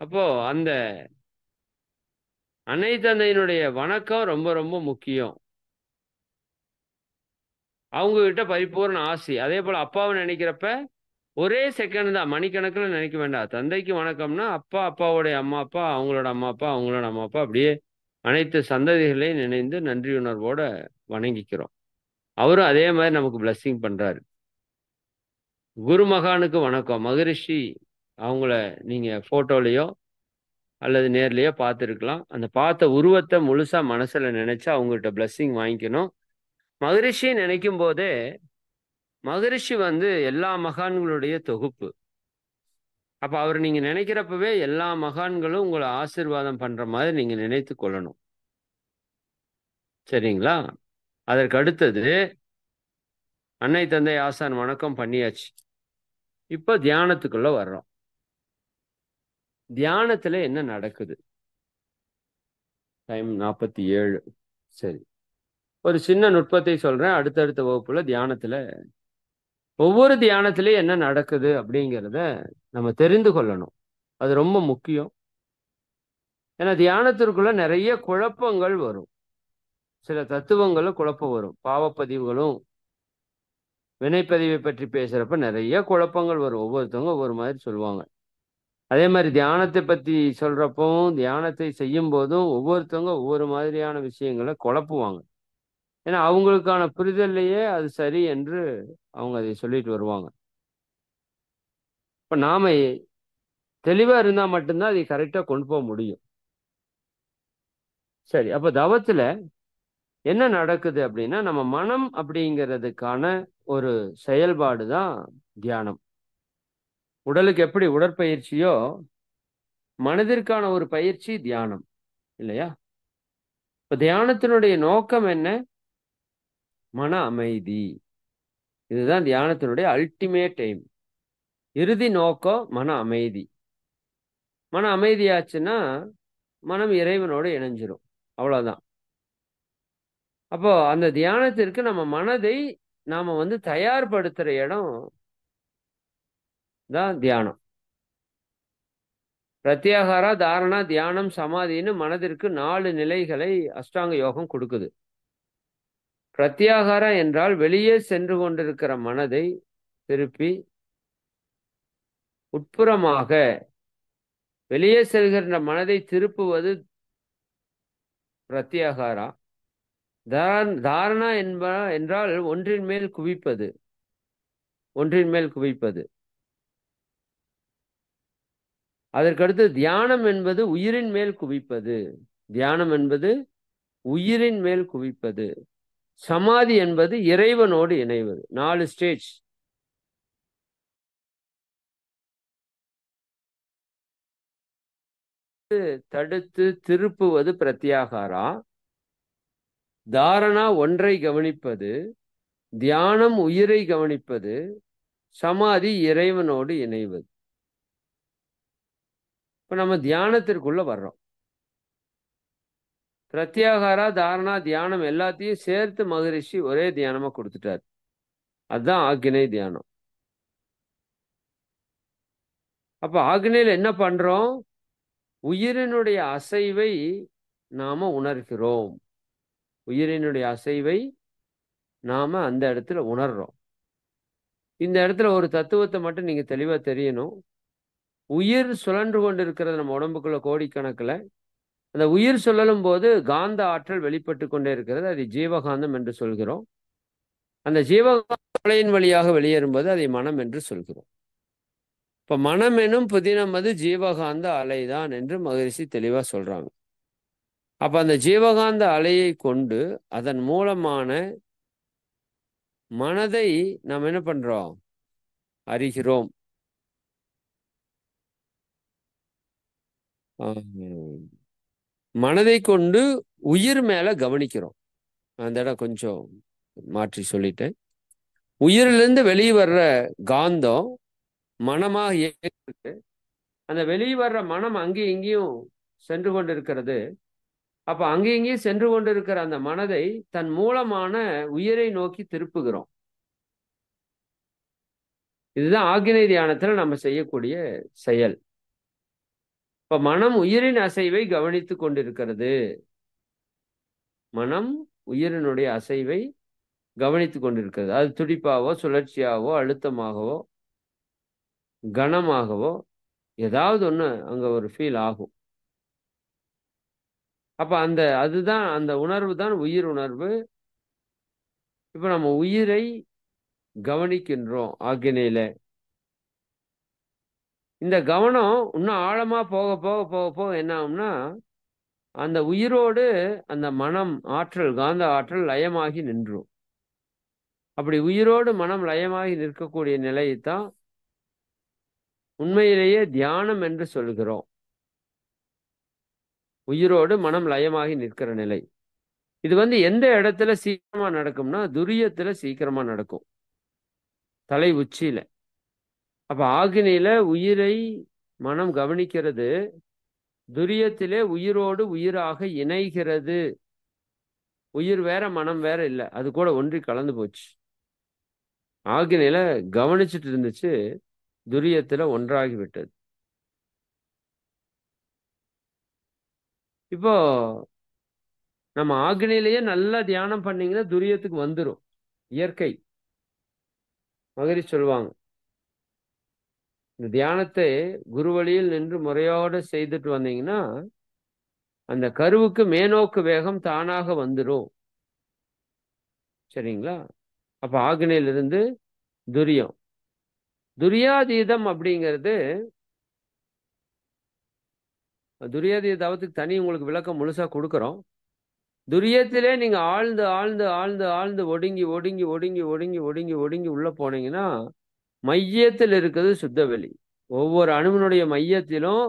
அப்போ அந்த அன்னை தந்தையினுடைய வணக்கம் ரொம்ப ரொம்ப முக்கியம். அவங்க கிட்ட பரிபூர்ண ஆசி. அதே போல அப்பாவை நினைக்கிறப்ப ஒரே செகண்ட் தான், மணிக்கணக்கில் நினைக்க வேண்டாம். தந்தைக்கு வணக்கம்னா அப்பா, அப்பாவுடைய அம்மா அப்பா, அவங்களோட அம்மா அப்பா, அவங்களோட அம்மா அப்பா, அப்படியே அனைத்து சந்ததிகளையும் நினைந்து நன்றியுணர்வோட வணங்கிக்கிறோம். அவரும் அதே மாதிரி நமக்கு பிளஸ்ஸிங் பண்றாரு. குரு மகானுக்கு வணக்கம். மகரிஷி அவங்கள நீங்க போட்டோலயோ அல்லது நேர்லயோ பார்த்துருக்கலாம். அந்த பார்த்த உருவத்தை முழுசா மனசுல நினைச்சு அவங்ககிட்ட பிளஸ்ஸிங் வாங்கிக்கணும். மகரிஷியை நினைக்கும் போதே, மகரிஷி எல்லா மகான்களுடைய தொகுப்பு. அப்ப அவர் நீங்க நினைக்கிறப்பவே எல்லா மகான்களும் உங்களை ஆசீர்வாதம் பண்ற மாதிரி நீங்க நினைத்து கொள்ளணும். சரிங்களா? அதற்கு அடுத்தது அன்னை தந்தை ஆசான் வணக்கம் பண்ணியாச்சு. இப்ப தியானத்துக்குள்ள வர்றோம். தியானத்துல என்ன நடக்குது? டைம் 47. சரி, ஒரு சின்ன நுட்பத்தை சொல்றேன். அடுத்தடுத்த வகுப்புல தியானத்துல ஒவ்வொரு தியானத்திலையும் என்ன நடக்குது அப்படிங்கிறத நம்ம தெரிந்து கொள்ளணும். அது ரொம்ப முக்கியம். ஏன்னா தியானத்திற்குள்ள நிறைய குழப்பங்கள் வரும். சில தத்துவங்களும் குழப்பம் வரும். பாவப்பதிவுகளும் வினைப்பதிவை பற்றி பேசுறப்ப நிறைய குழப்பங்கள் வரும். ஒவ்வொருத்தவங்க ஒவ்வொரு மாதிரி சொல்லுவாங்க. அதே மாதிரி தியானத்தை பத்தி சொல்றப்பவும், தியானத்தை செய்யும் போதும் ஒவ்வொருத்தவங்க ஒவ்வொரு மாதிரியான விஷயங்களை குழப்புவாங்க. ஏன்னா அவங்களுக்கான புரிதல்லையே அது சரி என்று அவங்க அதை சொல்லிட்டு வருவாங்க. இப்ப நாம தெளிவா இருந்தா மட்டும்தான் அதை கரெக்டா கொண்டு போக முடியும். சரி, அப்ப தவத்துல என்ன நடக்குது அப்படின்னா, நம்ம மனம் அப்படிங்கிறதுக்கான ஒரு செயல்பாடு தான் தியானம். உடலுக்கு எப்படி உடற்பயிற்சியோ, மனதிற்கான ஒரு பயிற்சி தியானம், இல்லையா? இப்ப தியானத்தினுடைய நோக்கம் என்ன? மன அமைதி. இதுதான் தியானத்தினுடைய அல்டிமேட் எய்ம். இறுதி நோக்கம் மன அமைதி. மன அமைதியாச்சுன்னா மனம் இறைவனோடு இணைஞ்சிரும். அவ்வளவுதான். அப்போ அந்த தியானத்திற்கு நம்ம மனதை நாம தயார்படுத்துற இடம் தான் தியானம். பிரத்யாகாரா, தாரணா, தியானம், சமாதின்னு மனதிற்கு 4 நிலைகளை அஷ்டாங்க யோகம் கொடுக்குது. பிரத்யாகாரா என்றால் வெளியே சென்று கொண்டிருக்கிற மனதை திருப்பி உட்புறமாக, வெளியே செல்கின்ற மனதை திருப்புவது பிரத்யாகாரா. தாரணா என்றால் ஒன்றின் மேல் குவிப்பது. ஒன்றின் மேல் குவிப்பது. அதற்கடுத்து தியானம் என்பது உயிரின் மேல் குவிப்பது. தியானம் என்பது உயிரின் மேல் குவிப்பது. சமாதி என்பது இறைவனோடு இணைவது. 4 ஸ்டேஜ். தடுத்து திருப்புவது பிரத்யாகாரா. தாரணா ஒன்றை கவனிப்பது. தியானம் உயிரை கவனிப்பது. சமாதி இறைவனோடு இணைவது. இப்ப நம்ம தியானத்திற்குள்ள வர்றோம். பிரத்யாகாரா, தாரணா, தியானம் எல்லாத்தையும் சேர்த்து மகரிஷி ஒரே தியானமா கொடுத்துட்டார். அதுதான் ஆக்ஞை தியானம். அப்ப ஆக்ஞையில் என்ன பண்றோம்? உயிரினுடைய அசைவை நாம உணர்கிறோம். உயிரினுடைய அசைவை நாம அந்த இடத்துல உணர்றோம். இந்த இடத்துல ஒரு தத்துவத்தை மட்டும் நீங்க தெளிவா தெரியணும். உயிர் சுழன்று கொண்டு இருக்கிறது நம்ம உடம்புக்குள்ள கோடிக்கணக்கில். அந்த உயிர் சுழலும் போது காந்த ஆற்றல் வெளிப்பட்டு கொண்டே இருக்கிறது. அதை ஜீவகாந்தம் என்று சொல்கிறோம். அந்த ஜீவகாந்த வழியாக வெளியேறும்போது அதை மனம் என்று சொல்கிறோம். இப்ப மனம் எனும் புதினம் அது ஜீவகாந்த அலைதான் என்று மகரிஷி தெளிவா சொல்றாங்க. அப்ப அந்த ஜீவகாந்த அலையை கொண்டு அதன் மூலமான மனதை நாம் என்ன பண்றோம்? அறிகிறோம். மனதை கொண்டு உயிர் மேல கவனிக்கிறோம். அந்த இடம் கொஞ்சம் மாற்றி சொல்லிட்டேன். உயிரிலிருந்து வெளியே வர்ற காந்தம் மனமாக இயங்கிட்டு, அந்த வெளியே வர்ற மனம் அங்கேயும் இங்கேயும் சென்று கொண்டிருக்கிறது. அப்ப அங்கேயும் இங்கேயும் சென்று கொண்டிருக்கிற அந்த மனதை தன் மூலமான உயிரை நோக்கி திருப்புகிறோம். இதுதான் ஆக்கினை தியானத்துல நம்ம செய்யக்கூடிய செயல். இப்ப மனம் உயிரின் அசைவை கவனித்துக் கொண்டிருக்கிறது. மனம் உயிரினுடைய அசைவை கவனித்துக் கொண்டிருக்கிறது. அது துடிப்பாவோ, சுழற்சியாவோ, அழுத்தமாகவோ, கனமாகவோ ஏதாவது ஒண்ணு அங்க ஒரு ஃபீல் ஆகும். அப்ப அதுதான் அந்த உணர்வு தான் உயிர் உணர்வு. இப்ப நம்ம உயிரை கவனிக்கின்றோம் ஆக்கினையில. இந்த கவனம் இன்னும் ஆழமா போக போக போக போக என்ன ஆகும்னா, அந்த உயிரோடு அந்த மனம் ஆற்றல், காந்த ஆற்றல் லயமாகி நின்றும். அப்படி உயிரோடு மனம் லயமாகி நிற்கக்கூடிய நிலையைத்தான் உண்மையிலேயே தியானம் என்று சொல்கிறோம். உயிரோடு மனம் லயமாகி நிற்கிற நிலை. இது எந்த இடத்துல சீக்கிரமா நடக்கும்னா, துரியத்துல சீக்கிரமா நடக்கும், தலை உச்சியில. அப்ப ஆகினியில உயிரை மனம் கவனிக்கிறது, துரியத்திலே உயிரோடு உயிராக இணைகிறது. உயிர் வேற மனம் வேற இல்லை, அது கூட ஒன்றி கலந்து போச்சு. ஆகினியில கவனிச்சுட்டு இருந்துச்சு, துரியத்துல ஒன்றாகி விட்டது. இப்போ நம்ம ஆக்னியிலேயே நல்லா தியானம் பண்ணீங்கன்னா துரியத்துக்கு வந்துடும். இயற்கை மகரிஷி சொல்லுவாங்க, இந்த தியானத்தை குரு வழியில் நின்று முறையோடு செய்துட்டு வந்தீங்கன்னா அந்த கருவுக்கு மேனோக்கு வேகம் தானாக வந்துடும். சரிங்களா? அப்ப ஆக்னியிலிருந்து துரியம், துரியாதீதம் அப்படிங்கிறது, துரியாதீத தவத்துக்கு தனி உங்களுக்கு விளக்கம் முழுசா கொடுக்குறோம். துரியத்திலே நீங்க ஆழ்ந்து ஆழ்ந்து ஆழ்ந்து ஆழ்ந்து ஒடுங்கி ஒடுங்கி ஒடுங்கி ஒடுங்கி ஒடுங்கி ஒடுங்கி உள்ள போனீங்கன்னா மையத்தில் இருக்குது சுத்தவெளி. ஒவ்வொரு அணுவினுடைய மையத்திலும்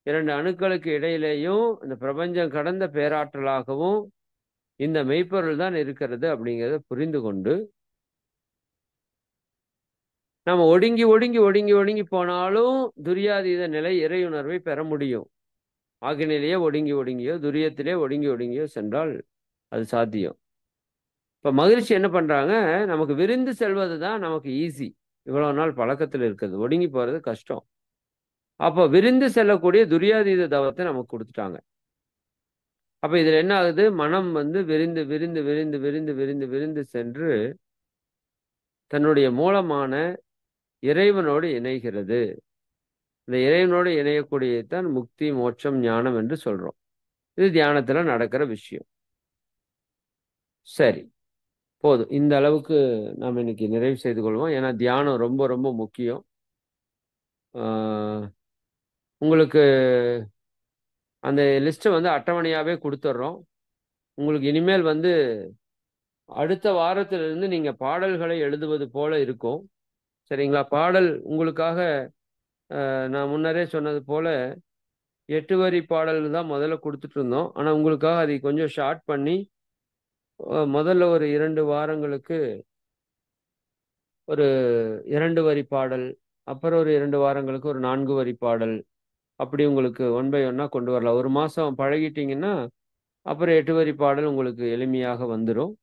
2 அணுக்களுக்கு இடையிலேயும் இந்த பிரபஞ்சம் கடந்த பேராற்றலாகவும் இந்த மெய்ப்பொருள் தான் இருக்கிறது அப்படிங்கிறத புரிந்து கொண்டு நம்ம ஒடுங்கி ஒடுங்கி ஒடுங்கி ஒடுங்கி போனாலும் துரியாதீத நிலை இறையுணர்வை பெற முடியும். ஆகினிலேயே ஒடுங்கி ஒடுங்கியோ துரியத்திலே ஒடுங்கி ஒடுங்கியோ சென்றால் அது சாத்தியம். இப்ப மகிழ்ச்சி என்ன பண்றாங்க, நமக்கு விரிந்து செல்வது தான் நமக்கு ஈஸி. இவ்வளவு நாள் பழக்கத்தில் இருக்குது, ஒடுங்கி போறது கஷ்டம். அப்போ விரிந்து செல்லக்கூடிய துரியாதீத தவத்தை நமக்கு கொடுத்துட்டாங்க. அப்ப இதுல என்ன ஆகுது, மனம் விரிந்து விரிந்து விரிந்து விரிந்து விரிந்து விரிந்து சென்று தன்னுடைய மூலமான இறைவனோடு இணைகிறது. இந்த இறைவனோடு இணையக்கூடியதான் முக்தி, மோட்சம், ஞானம் என்று சொல்றோம். இது தியானத்துல நடக்கிற விஷயம். சரி, போதும். இந்த அளவுக்கு நாம் இன்னைக்கு நிறைவு செய்து கொள்வோம். ஏன்னா தியானம் ரொம்ப ரொம்ப முக்கியம். உங்களுக்கு அந்த லிஸ்ட்டை அட்டவணையாவே கொடுத்துட்றோம். உங்களுக்கு இனிமேல் அடுத்த வாரத்திலிருந்து நீங்க பாடல்களை எழுதுவது போல இருக்கும். சரிங்களா? பாடல் உங்களுக்காக நான் முன்னரே சொன்னது போல 8 வரி பாடல்கள் தான் முதல்ல கொடுத்துட்டு இருந்தோம். ஆனா உங்களுக்காக அதை கொஞ்சம் ஷார்ட் பண்ணி முதல்ல ஒரு 2 வாரங்களுக்கு ஒரு 2 வரி பாடல், அப்புறம் ஒரு 2 வாரங்களுக்கு ஒரு 4 வரி பாடல், அப்படி உங்களுக்கு 1 பை 1 கொண்டு வரலாம். ஒரு மாசம் பழகிட்டீங்கன்னா அப்புறம் 8 வரி பாடல் உங்களுக்கு எளிமையாக வந்துடும்.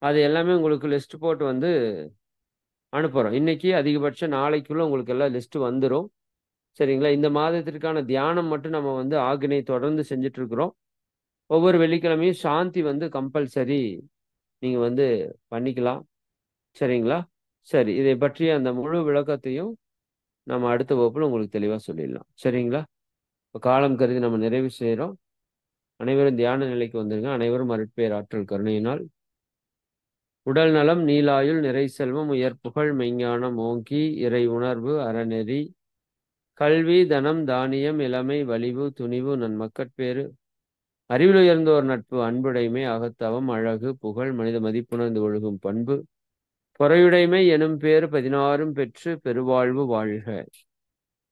அது எல்லாமே உங்களுக்கு லிஸ்ட் போட்டு அனுப்புகிறோம். இன்னைக்கு அதிகபட்சம் நாளைக்குள்ள உங்களுக்கு எல்லாம் லிஸ்ட் வந்துடும். சரிங்களா? இந்த மாதத்திற்கான தியானம் மட்டும் நம்ம ஆக்னை தொடர்ந்து செஞ்சுட்டு இருக்கிறோம். ஒவ்வொரு வெள்ளிக்கிழமையும் சாந்தி கம்பல்சரி நீங்க பண்ணிக்கலாம். சரிங்களா? சரி, இதை பற்றிய அந்த முழு விளக்கத்தையும் நம்ம அடுத்த வகுப்புல உங்களுக்கு தெளிவா சொல்லிடலாம். சரிங்களா? இப்போ காலம் கருதி நம்ம நிறைவு செய்கிறோம். அனைவரும் தியான நிலைக்கு வந்துருங்க. அனைவரும் அருட்பேர் ஆற்றல் கருணையினால் உடல் நலம், நீலாயுள், நிறை செல்வம், உயர் புகழ், மெய்ஞானம் ஓங்கி இறை உணர்வு, அறநெறி, கல்வி, தனம், தானியம், இளமை, வலிவு, துணிவு, நன்மக்கட்பேறு, அறிவில் உயர்ந்தோர் நட்பு, அன்புடைமை, அகத்தவம், அழகு, புகழ், மனித மதிப்புணர்ந்து ஒழுகும் பண்பு, பொறையுடைமை எனும் பேறு 16 பெற்று பெருவாழ்வு வாழ்க.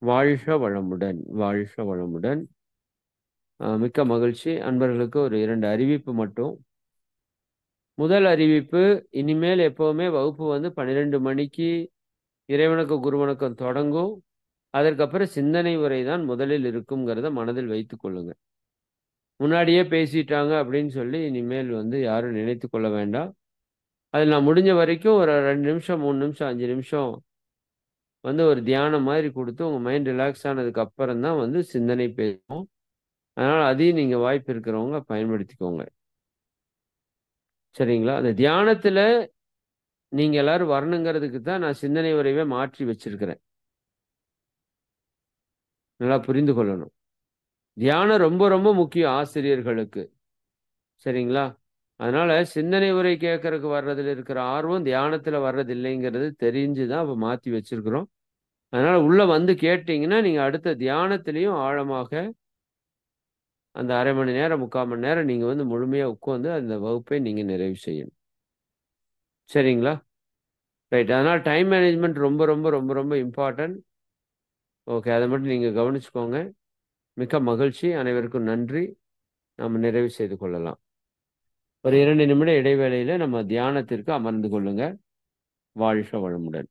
வாழ்க வளமுடன், வாழ்க வளமுடன். மிக்க மகிழ்ச்சி. அன்பர்களுக்கு ஒரு 2 அறிவிப்பு மட்டும். முதல் அறிவிப்பு, இனிமேல் எப்பவுமே வகுப்பு 12 மணிக்கு இறைவணக்க குருவணக்கம் தொடங்கும். அதற்கப்புறம் சிந்தனை உரை தான் முதலில் இருக்குங்கிறத மனதில் வைத்துக் கொள்ளுங்க. முன்னாடியே பேசிட்டாங்க அப்படின்னு சொல்லி இனிமேல் யாரும் நினைத்து கொள்ள வேண்டாம். அதில் நான் முடிஞ்ச வரைக்கும் ஒரு 2 நிமிஷம் 3 நிமிஷம் 5 நிமிஷம் வந்து ஒரு தியானம் மாதிரி கொடுத்து உங்கள் மைண்ட் ரிலாக்ஸ் ஆனதுக்கு அப்புறம் தான் வந்து சிந்தனை பேசும். அதனால் அதையும் நீங்கள் வாய்ப்பு இருக்கிறவங்க பயன்படுத்திக்கோங்க. சரிங்களா? அந்த தியானத்தில் நீங்கள் எல்லாரும் வரணுங்கிறதுக்கு தான் நான் சிந்தனை உரையவே மாற்றி வச்சிருக்கிறேன். நல்லா புரிந்து கொள்ளணும். தியானம் ரொம்ப ரொம்ப முக்கியம் ஆசிரியர்களுக்கு. சரிங்களா? அதனால சிந்தனை உரை கேட்கறதுக்கு வர்றதுல இருக்கிற ஆர்வம் தியானத்துல வர்றது இல்லைங்கிறது தெரிஞ்சுதான் அப்ப மாத்தி வச்சிருக்கிறோம். அதனால உள்ள வந்து கேட்டீங்கன்னா நீங்க அடுத்த தியானத்திலையும் ஆழமாக அந்த அரை மணி நேரம் 3/4 மணி நேரம் நீங்க வந்து முழுமையா உட்கார்ந்து அந்த வகுப்பை நீங்க நிறைவு செய்யணும். சரிங்களா? ரைட். அதனால டைம் மேனேஜ்மெண்ட் ரொம்ப ரொம்ப ரொம்ப ரொம்ப இம்பார்ட்டன்ட். ஓகே, அதை மட்டும் நீங்க கவனிச்சுக்கோங்க. மிக்க மகிழ்ச்சி. அனைவருக்கும் நன்றி. நாம நிறைவு செய்து கொள்ளலாம். ஒரு 2 நிமிட இடைவேளையில நம்ம தியானத்திற்கு அமர்ந்து கொள்ளுங்க. வாழ்க வளமுடன்.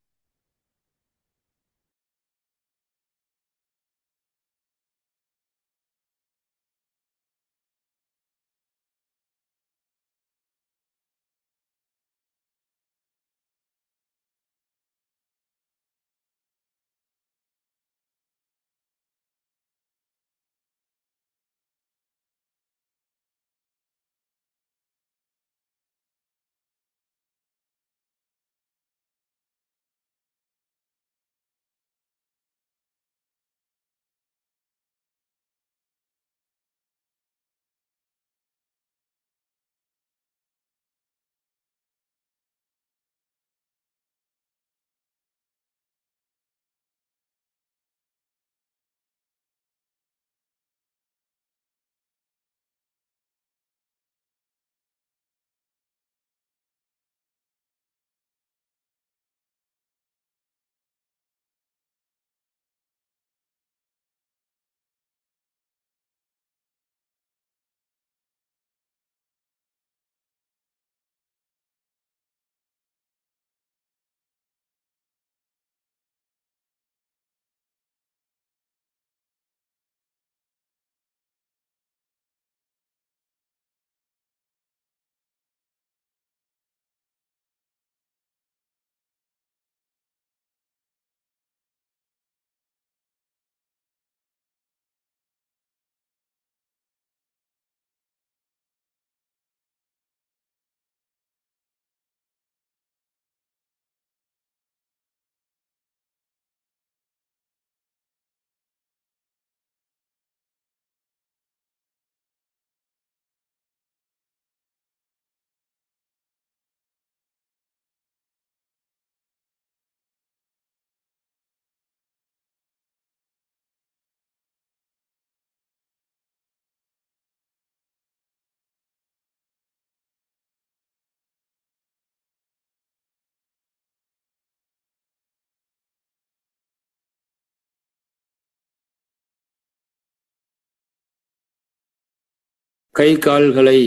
கை கால்களை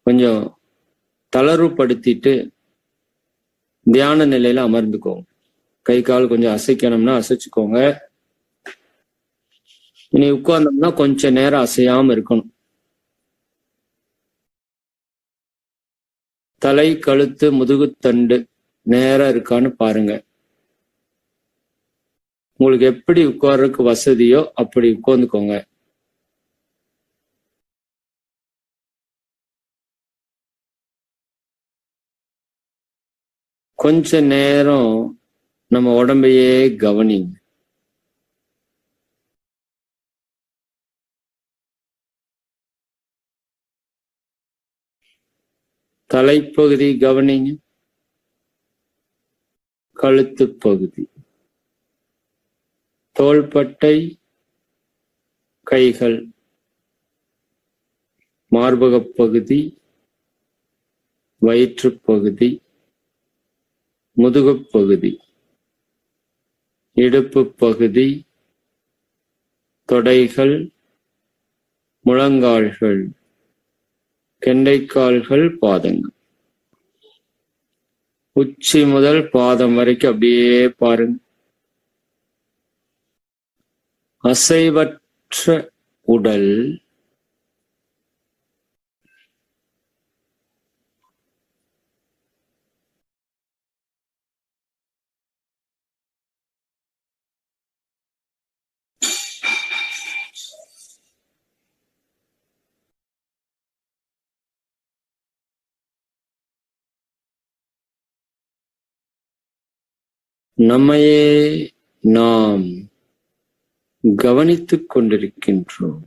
கொஞ்சம் தளர்வுபடுத்திட்டு தியான நிலையில அமர்ந்துக்கோங்க. கை கால் கொஞ்சம் அசைக்கணும்னா அசைச்சுக்கோங்க. இனி உட்கார்ந்தோம்னா கொஞ்ச நேரம் அசையாம இருக்கணும். தலை, கழுத்து, முதுகுத்தண்டு நேரா இருக்கான்னு பாருங்க. உங்களுக்கு எப்படி உட்கார்றதுக்கு வசதியோ அப்படி உட்கார்ந்துக்கோங்க. கொஞ்ச நேரம் நம்ம உடம்பையே கவனிங்க. தலைப்பகுதி கவனிங்க. கழுத்து பகுதி, தோள்பட்டை, கைகள், மார்பகப் பகுதி, வயிற்றுப் பகுதி, முதுகுப் பகுதி, இடுப்பு பகுதி, தொடைகள், முழங்கால்கள், கெண்டைக்கால்கள், பாதங்கள், உச்சி முதல் பாதம் வரைக்கும் அப்படியே பாருங்க. அசைவற்ற உடல் நம்மையே நாம் கவனித்துக் கொண்டிருக்கின்றோம்.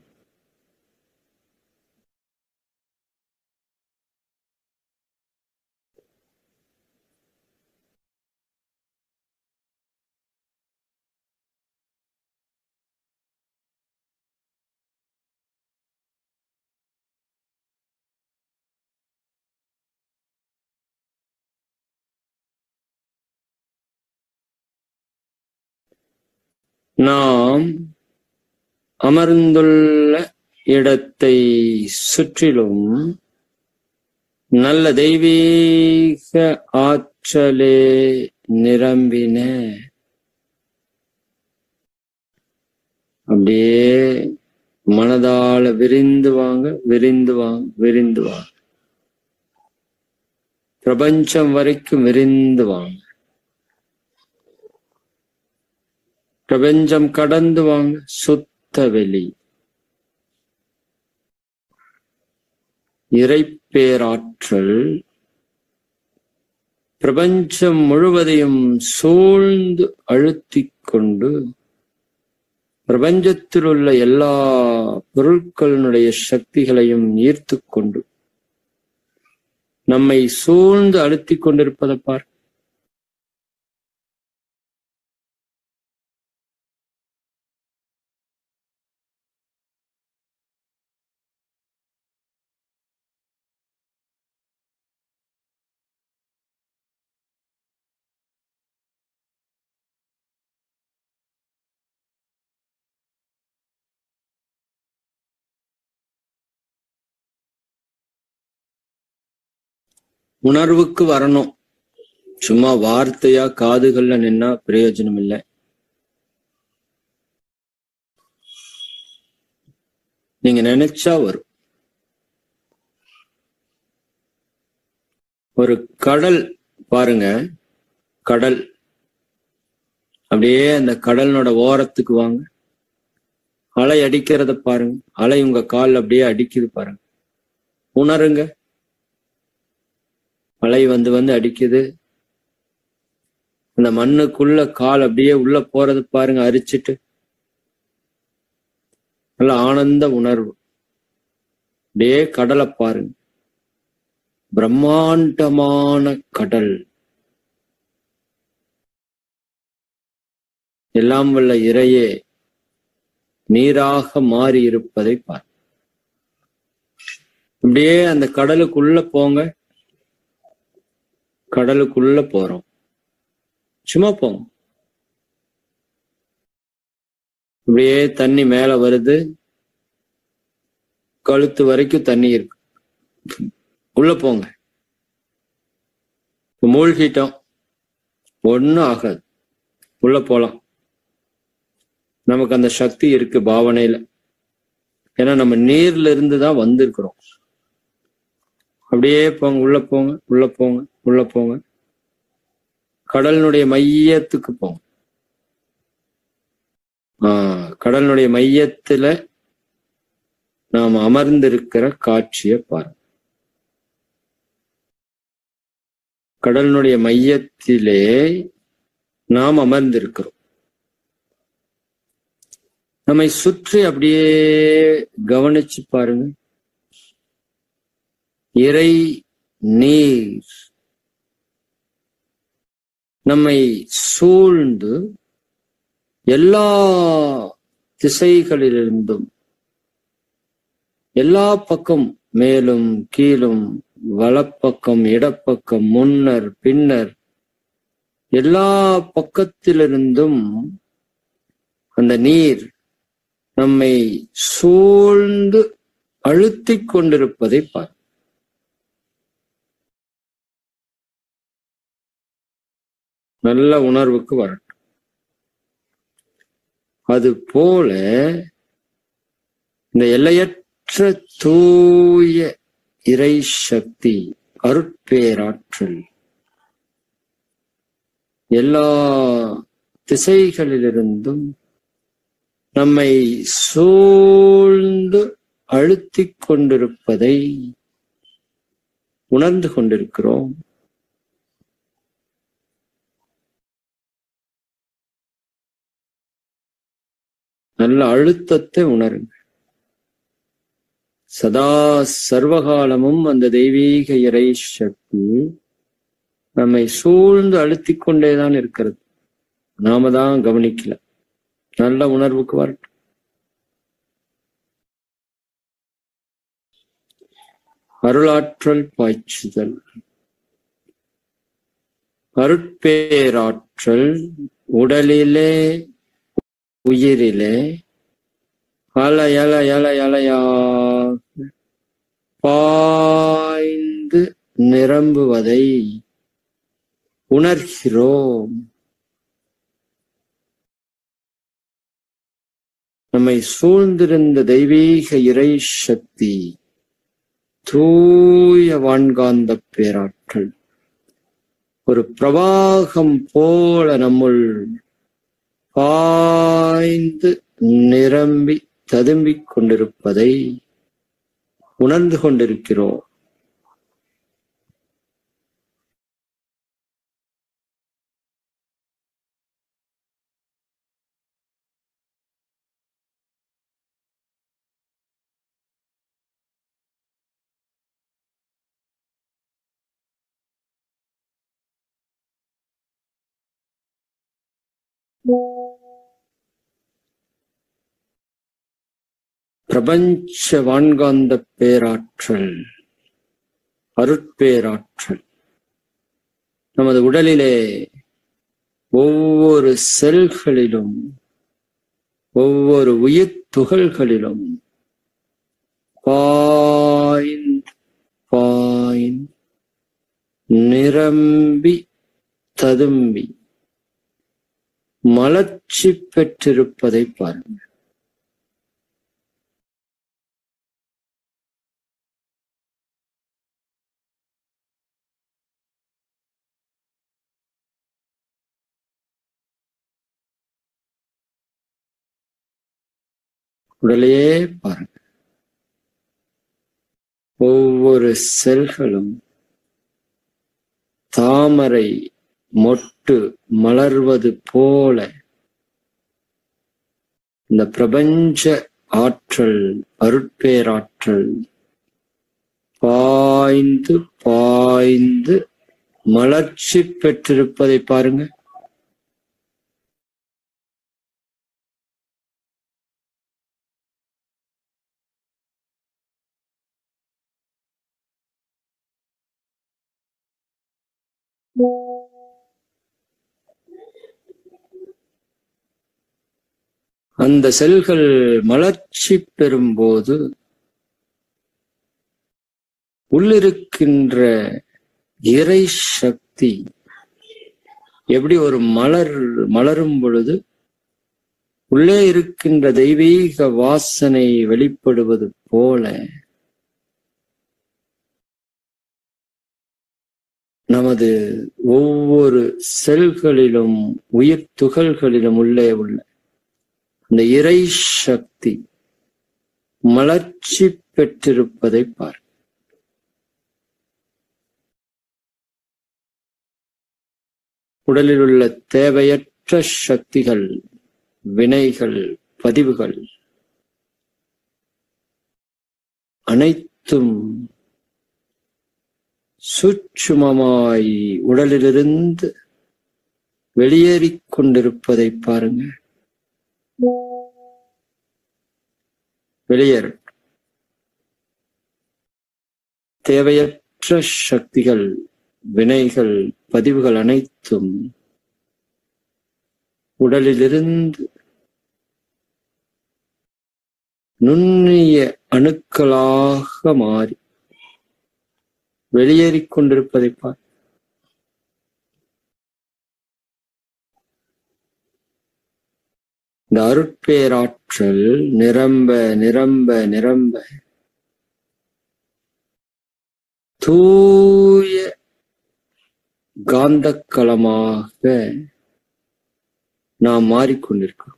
நாம் அமர்ந்துள்ள இடத்தை சுற்றிலும் நல்ல தெய்வீக ஆற்றலே நிரம்பின அப்படியே மனதால விரிந்து வாங்க, விரிந்து வாங்க, விரிந்து வாங்க. பிரபஞ்சம் வரைக்கும் விரிந்து வாங்க. பிரபஞ்சம் கடந்து வாங்க. சுத்த வெளி, இறைப்பேராற்றல் பிரபஞ்சம் முழுவதையும் சூழ்ந்து அழுத்திக் கொண்டு பிரபஞ்சத்தில் உள்ள எல்லா பொருட்களினுடைய சக்திகளையும் ஈர்த்து கொண்டு நம்மை சூழ்ந்து அழுத்திக் கொண்டிருப்பதை பார். உணர்வுக்கு வரணும். சும்மா வார்த்தையா காதுகள்ல நின்னா பிரயோஜனம் இல்லை. நீங்க நினைச்சா வரும். ஒரு கடல் பாருங்க, கடல் அப்படியே அந்த கடலோட ஓரத்துக்கு வாங்க. அலை அடிக்கிறத பாருங்க. அலை உங்க கால் அப்படியே அடிக்குது பாருங்க. உணருங்க. அலை வந்து அடிக்குது. அந்த மண்ணுக்குள்ள கால் அப்படியே உள்ள போறது பாருங்க, அரிச்சிட்டு. நல்ல ஆனந்த உணர்வு. அப்படியே கடலை பாருங்க. பிரம்மாண்டமான கடல். எல்லாம் வல்ல இறையே நீராக மாறி இருப்பதை பார். அப்படியே அந்த கடலுக்குள்ள போங்க. கடலுக்குள்ள போறோம். சும்மா போங்க. அப்படியே தண்ணி மேல வருது. கழுத்து வரைக்கும் தண்ணி இருக்கு. உள்ள போங்க. மூழ்கிட்டோம், ஒன்னும் ஆகாது. உள்ள போலாம். நமக்கு அந்த சக்தி இருக்கு பாவனையில. ஏன்னா நம்ம நீர்ல இருந்து தான் வந்திருக்கிறோம். அப்படியே போங்க. உள்ள போங்க, உள்ள போங்க, உள்ள போங்க. கடலினுடைய மையத்துக்கு போங்க. கடலினுடைய மையத்துல நாம் அமர்ந்திருக்கிற காட்சியை பாருங்க. கடலினுடைய மையத்திலே நாம் அமர்ந்திருக்கிறோம். நம்மை சுற்றி அப்படியே கவனிச்சு பாருங்க. இறை நீர் நம்மை சூழ்ந்து எல்லா திசைகளிலிருந்தும், எல்லா பக்கம், மேலும் கீழும், வலப்பக்கம், இடப்பக்கம், முன்னர் பின்னர், எல்லா பக்கத்திலிருந்தும் அந்த நீர் நம்மை சூழ்ந்து அழுத்திக் கொண்டிருப்பதை பார். நல்ல உணர்வுக்கு வரட்டும். அது போல இந்த எல்லையற்ற தூய இறை சக்தி, அருட்பேராற்றல் எல்லா திசைகளிலிருந்தும் நம்மை சூழ்ந்து அழுத்திக் கொண்டிருப்பதை உணர்ந்து கொண்டிருக்கிறோம். நல்ல அழுத்தத்தை உணருங்க. சதா சர்வகாலமும் அந்த தெய்வீக இறை சக்தி நம்மை சூழ்ந்து அழுத்திக் கொண்டேதான் இருக்கிறது. நாம தான் கவனிக்கல. நல்ல உணர்வுக்கு வரட்டும். அருளாற்றல் பாய்ச்சுதல். அருட்பேராற்றல் உடலிலே உயிரிலே அலையா பாய்ந்து நிரம்புவதை உணர்கிறோம். நம்மை சூழ்ந்திருந்த தெய்வீக இறை சக்தி, தூய வான்காந்த பேராற்றல் ஒரு பிரவாகம் போல நம்முள் பாய்ந்து நிரம்பி ததும்பிக் கொண்டிருப்பதை உணர்ந்து கொண்டிருக்கிறோம். பிரபஞ்ச வான்காந்த பேராற்றல், அருட்பேராற்றல் நமது உடலிலே ஒவ்வொரு செல்களிலும், ஒவ்வொரு உயிர் துகள்களிலும் பாய்ந்து பாய்ந்து நிரம்பி ததும்பி மலர்ச்சி பெற்றிருப்பதை பாருங்கள். உடலையே பாருங்க. ஒவ்வொரு செல்களும் தாமரை மொட்டு மலர்வது போல இந்த பிரபஞ்ச ஆற்றல், அருட்பேராற்றல் பாய்ந்து பாய்ந்து மலர்ச்சி பெற்றிருப்பதை பாருங்க. அந்த செல்கள் மலர்ச்சி பெறும்போது உள்ளிருக்கின்ற இறை சக்தி எப்படி ஒரு மலரும் பொழுது உள்ளே இருக்கின்ற தெய்வீக வாசனை வெளிப்படுவது போல நமது ஒவ்வொரு செல்களிலும் உயிர் துகள்களிலும் உள்ளே உள்ள அந்த இறை சக்தி மலர்ச்சி பெற்றிருப்பதை பார். உடலில் உள்ள தேவையற்ற சக்திகள், வினைகள், பதிவுகள் அனைத்தும் சூட்சுமமாய் உடலிலிருந்து வெளியேறிக் கொண்டிருப்பதை பாருங்க. வெளியேற தேவையற்ற சக்திகள், வினைகள், பதிவுகள் அனைத்தும் உடலிலிருந்து நுண்ணிய அணுக்களாக மாறி வெளியேறிக் கொண்டிருப்பதை பார். இந்த அருட்பேராற்றல் நிரம்ப நிரம்ப நிரம்ப தூய காந்தக்களமாக நாம் மாறிக்கொண்டிருக்கிறோம்.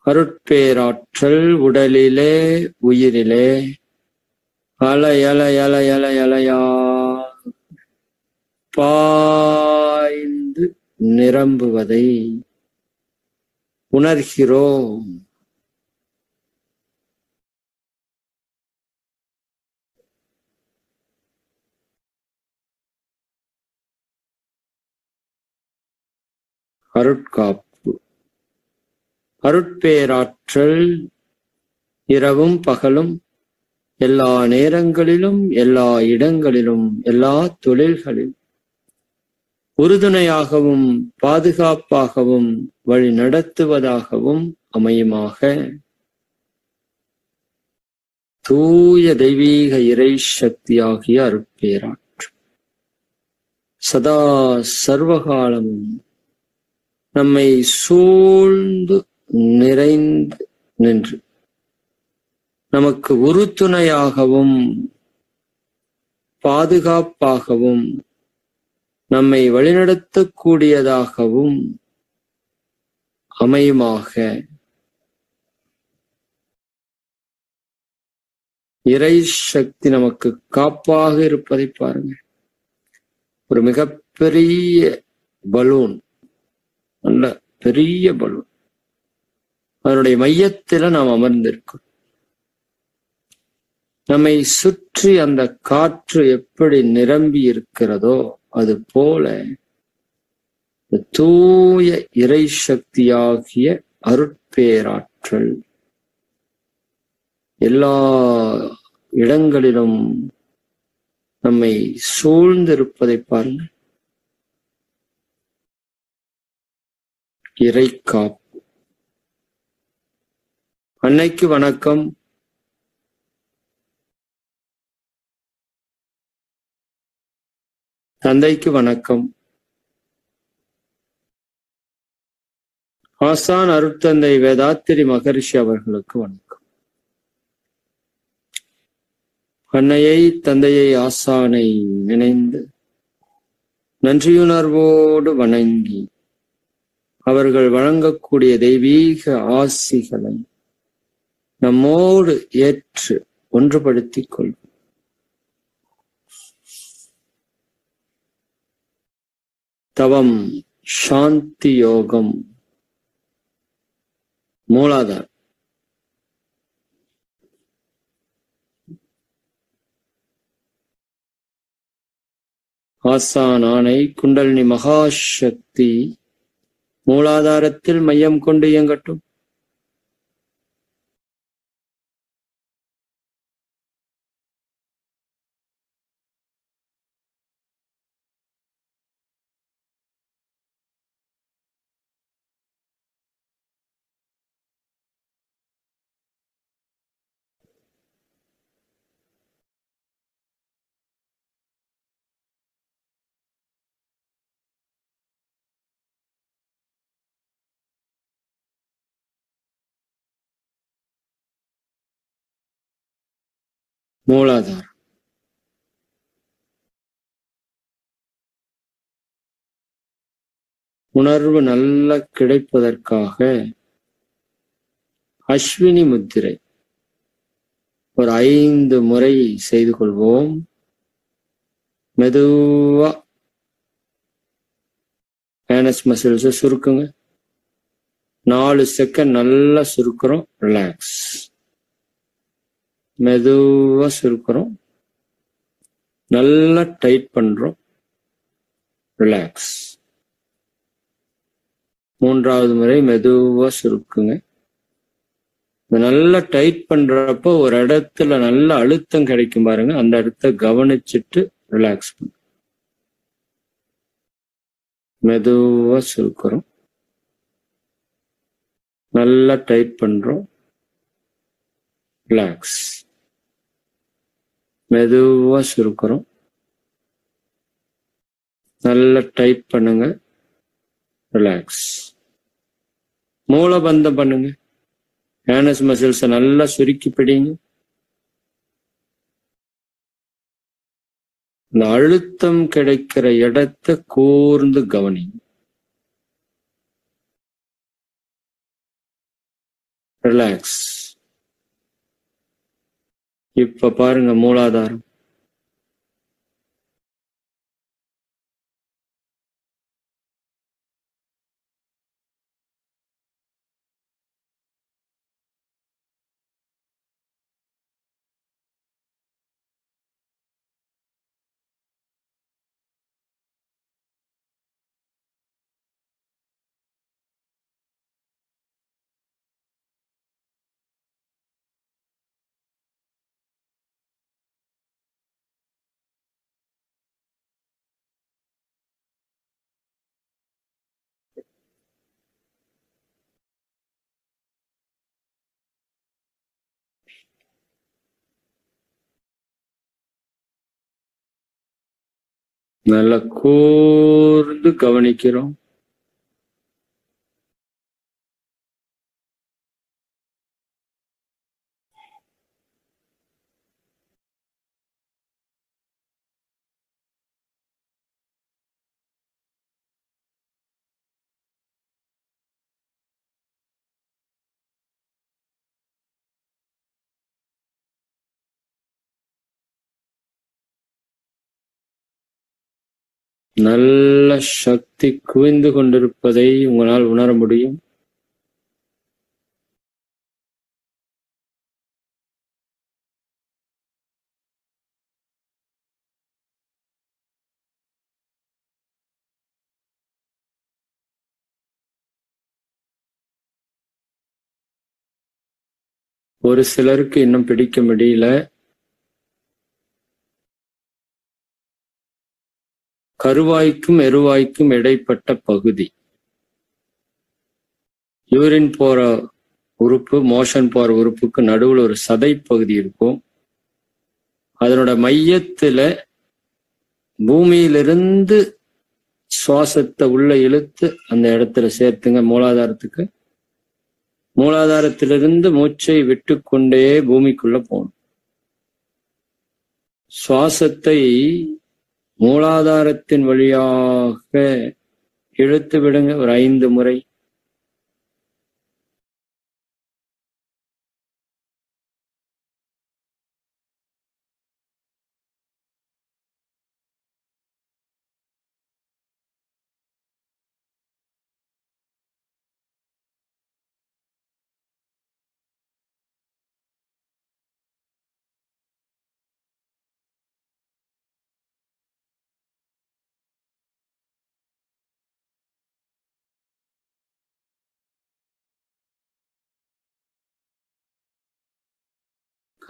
அருட்பேராற்றல் உடலிலே உயிரிலே அலையா பாய்ந்து நிரம்புவதை உணர்கிறோம். அருட்காப்பு, அருட்பேராற்றல் இரவும் பகலும் எல்லா நேரங்களிலும் எல்லா இடங்களிலும் எல்லா தொழில்களிலும் உறுதுணையாகவும் பாதுகாப்பாகவும் வழி நடத்துவதாகவும் அமையுமாக. தூய தெய்வீக இறை சக்தியாகிய அருட்பேராற்றல் சதா சர்வகாலமும் நம்மை சூழ்ந்து நிறைந்து நின்று நமக்கு உறுதுணையாகவும் பாதுகாப்பாகவும் நம்மை வழிநடத்தக்கூடியதாகவும் அமையுமாக. இறை சக்தி நமக்கு காப்பாக இருப்பதை பாருங்க. ஒரு மிகப்பெரிய பலூன், நல்ல பெரிய பலூன், அதனுடைய மையத்துல நாம் அமர்ந்திருக்கிறோம். நம்மை சுற்றி அந்த காற்று எப்படி நிரம்பி இருக்கிறதோ அது போல தூய இறை சக்தியாகிய அருட்பேராற்றல் எல்லா இடங்களிலும் நம்மை சூழ்ந்திருப்பதை பாருங்கள். இறை காப்பு. அன்னைக்கு வணக்கம். தந்தைக்கு வணக்கம். ஆசான் அருட்தந்தை வேதாத்திரி மகரிஷி அவர்களுக்கு வணக்கம். அன்னையை, தந்தையை, ஆசானை நினைந்து நன்றியுணர்வோடு வணங்கி அவர்கள் வழங்கக்கூடிய தெய்வீக ஆசிகளை நம்மோடு ஏற்று ஒன்றுபடுத்திக் கொள்வோம். தவம், சாந்தி யோகம், மூலாதாரம். ஆசான் ஆணை குண்டலினி மகாசக்தி மூலாதாரத்தில் மையம் கொண்டு இயங்கட்டும். மூலாதாரம். உணர்வு நல்ல கிடைப்பதற்காக அஸ்வினி முத்திரை ஒரு 5 முறை செய்து கொள்வோம். மெதுவா ஏனஸ் மசில்ஸை சுருக்குங்க. 4 செகண்ட் நல்லா சுருக்குறோம், ரிலாக்ஸ். மெதுவா சுருக்குறோம், நல்லா டைட் பண்றோம், ரிலாக்ஸ். 3வது முறை மெதுவா சுருக்குங்க. நல்லா டைட் பண்றப்போ ஒரு இடத்துல நல்ல அழுத்தம் கிடைக்கும் பாருங்க, அந்த இடத்த கவனிச்சுட்டு ரிலாக்ஸ் பண்ணுங்க. மெதுவா சுருக்குறோம், நல்லா டைட் பண்றோம், ரிலாக்ஸ். மெதுவா சுருக்குறோம், நல்லா டைட் பண்ணுங்க, ரிலாக்ஸ். மூலபந்தம் பண்ணுங்க. ஏனஸ் மசில்ஸை நல்லா சுருக்கி பிடிங்க. இந்த அழுத்தம் கிடைக்கிற இடத்தை கூர்ந்து கவனிங்க. ரிலாக்ஸ். இப்ப பாருங்க மூலாதாரம். நல்லா கூர்ந்து கவனிக்கிறோம். நல்ல சக்தி குவிந்து கொண்டிருப்பதை உங்களால் உணர முடியும். ஒரு சிலருக்கு இன்னும் பிடிக்க முடியல. கருவாய்க்கும் எருவாய்க்கும் இடைப்பட்ட பகுதி, யூரின் போற உறுப்பு, மோஷன் போற உறுப்புக்கு நடுவுல ஒரு சதை பகுதி இருக்கும். அதனோட மையத்துல பூமியிலிருந்து சுவாசத்தை உள்ள இழுத்து அந்த இடத்துல சேர்த்துங்க. மூலாதாரத்துக்கு, மூலாதாரத்திலிருந்து மூச்சை விட்டு கொண்டே பூமிக்குள்ள போகணும். சுவாசத்தை மூலாதாரத்தின் வழியாக இழுத்து விடுங்க ஒரு 5 முறை.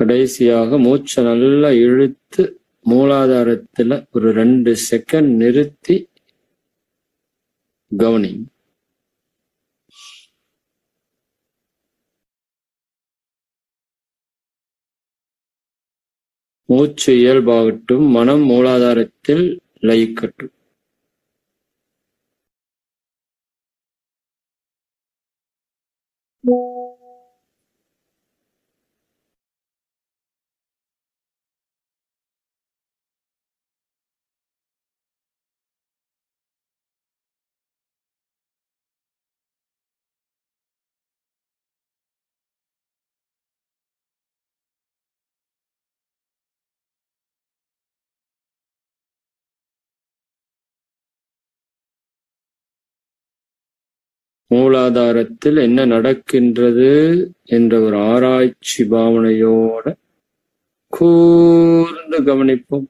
கடைசியாக மூச்சை நல்லா இழுத்து மூலாதாரத்துல ஒரு 2 செகண்ட் நிறுத்தி கவனி. மூச்சு இயல்பாகட்டும், மனம் மூலாதாரத்தில் லயிக்கட்டும். மூலாதாரத்தில் என்ன நடக்கின்றது என்ற ஒரு ஆராய்ச்சி பாவனையோட கூர்ந்து கவனிப்போம்.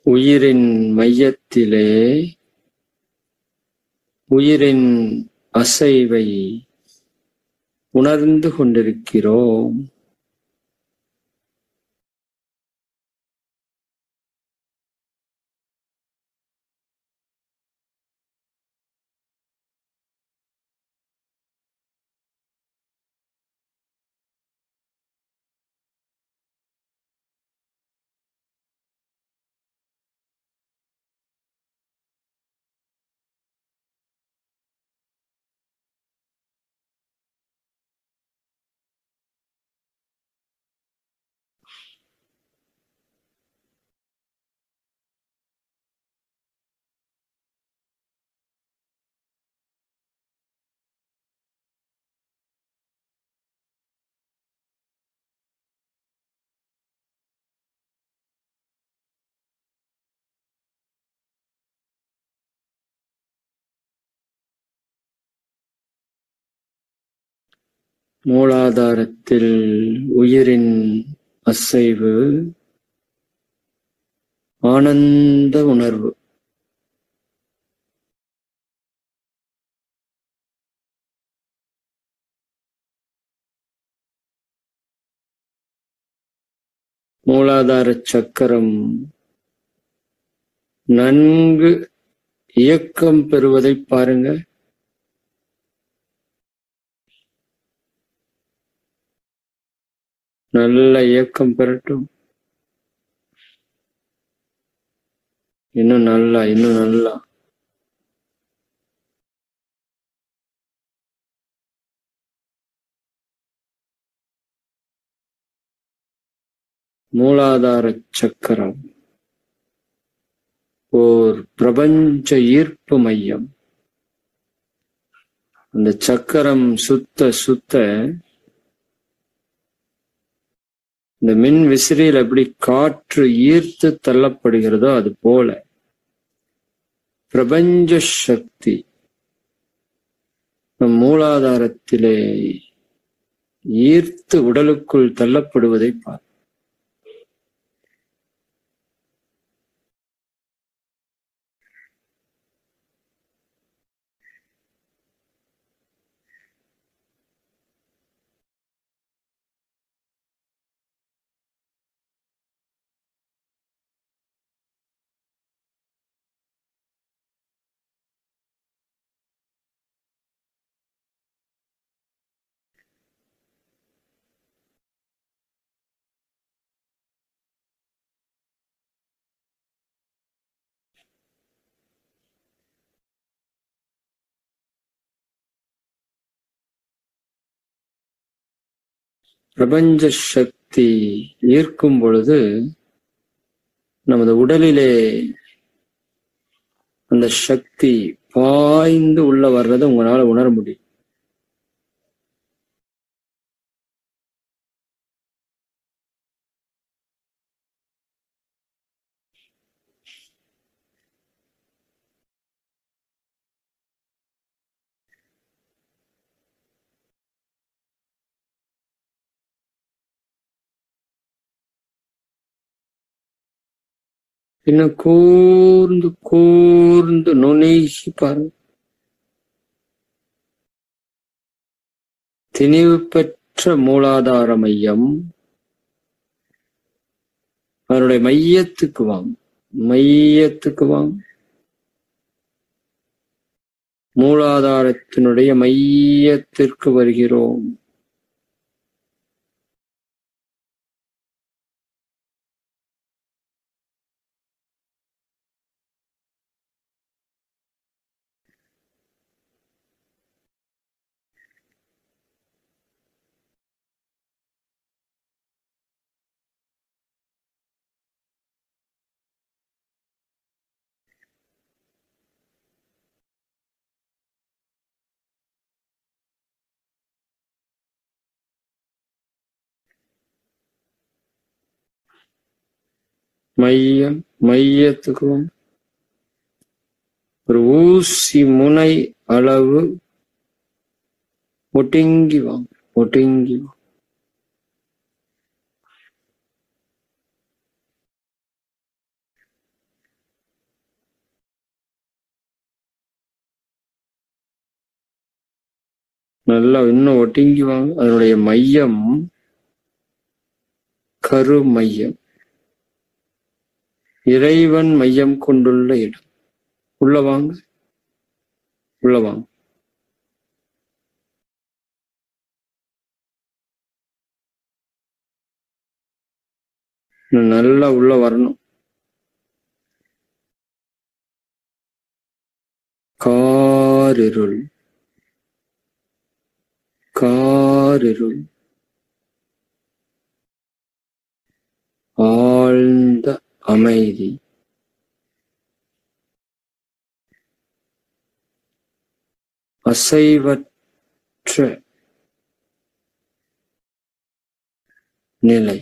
உயிரின் மையத்திலே உயிரின் அசைவை உணர்ந்து கொண்டிருக்கிறோம். மூலாதாரத்தில் உயிரின் அசைவு, ஆனந்த உணர்வு. மூலாதார சக்கரம் நன்கு இயக்கம் பெறுவதை பாருங்க. நல்ல இயக்கம் பெறட்டும். இன்னும் நல்லா, இன்னும் நல்லா. மூலாதார சக்கரம் ஓர் பிரபஞ்ச ஈர்ப்பு மையம். அந்த சக்கரம் சுத்த சுத்த இந்த மின் விசிறியில் எப்படி காற்று ஈர்த்து தள்ளப்படுகிறதோ அது போல பிரபஞ்ச சக்தி நம் மூலாதாரத்திலே ஈர்த்து உடலுக்குள் தள்ளப்படுவதை பார். பிரபஞ்ச சக்தி ஈர்க்கும் பொழுது நமது உடலிலே அந்த சக்தி பாய்ந்து உள்ள வர்றதை உங்களால உணர முடியும். இன்னும் கூர்ந்து கூர்ந்து நுணுகி பாருங்க. திணிவு பெற்ற மூலாதார மையம் அதனுடைய மையத்துக்கு வாங்க. மையத்துக்கு வாங்க. மூலாதாரத்தினுடைய மையத்திற்கு வருகிறோம். மையம், மையத்துக்கு வாங்க. ஒரு ஊசி முனை அளவு ஒடுங்கி வாங்க. ஒடுங்கி வாங்க. நல்லா இன்னும் ஒடுங்கி வாங்க. அதனுடைய மையம் கரு மையம், இறைவன் மையம் கொண்டுள்ள இடம். உள்ள வாங்க. உள்ள வாங்க. நல்லா உள்ள வரணும். காரிருள், காரிருள், ஆழ்ந்த அமைதி, அசைவற்ற நிலை.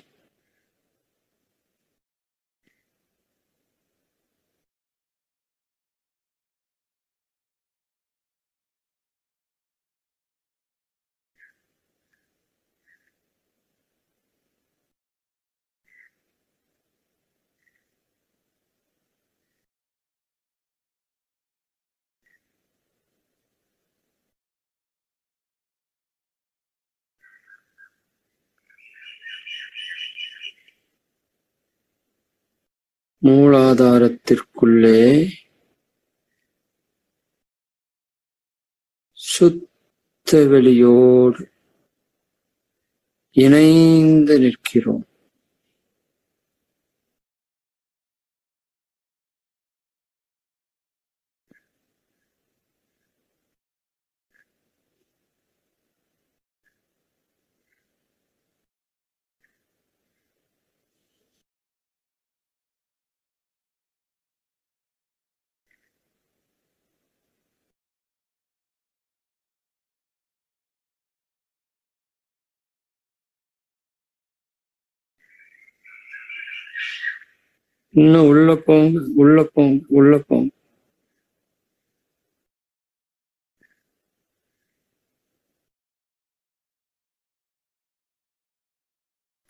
மூலாதாரத்திற்குள்ளே சுத்த வெளியோடு இணைந்து நிற்கிறோம். இன்னும் உள்ள போங்க, உள்ள போங்க, உள்ள போங்க.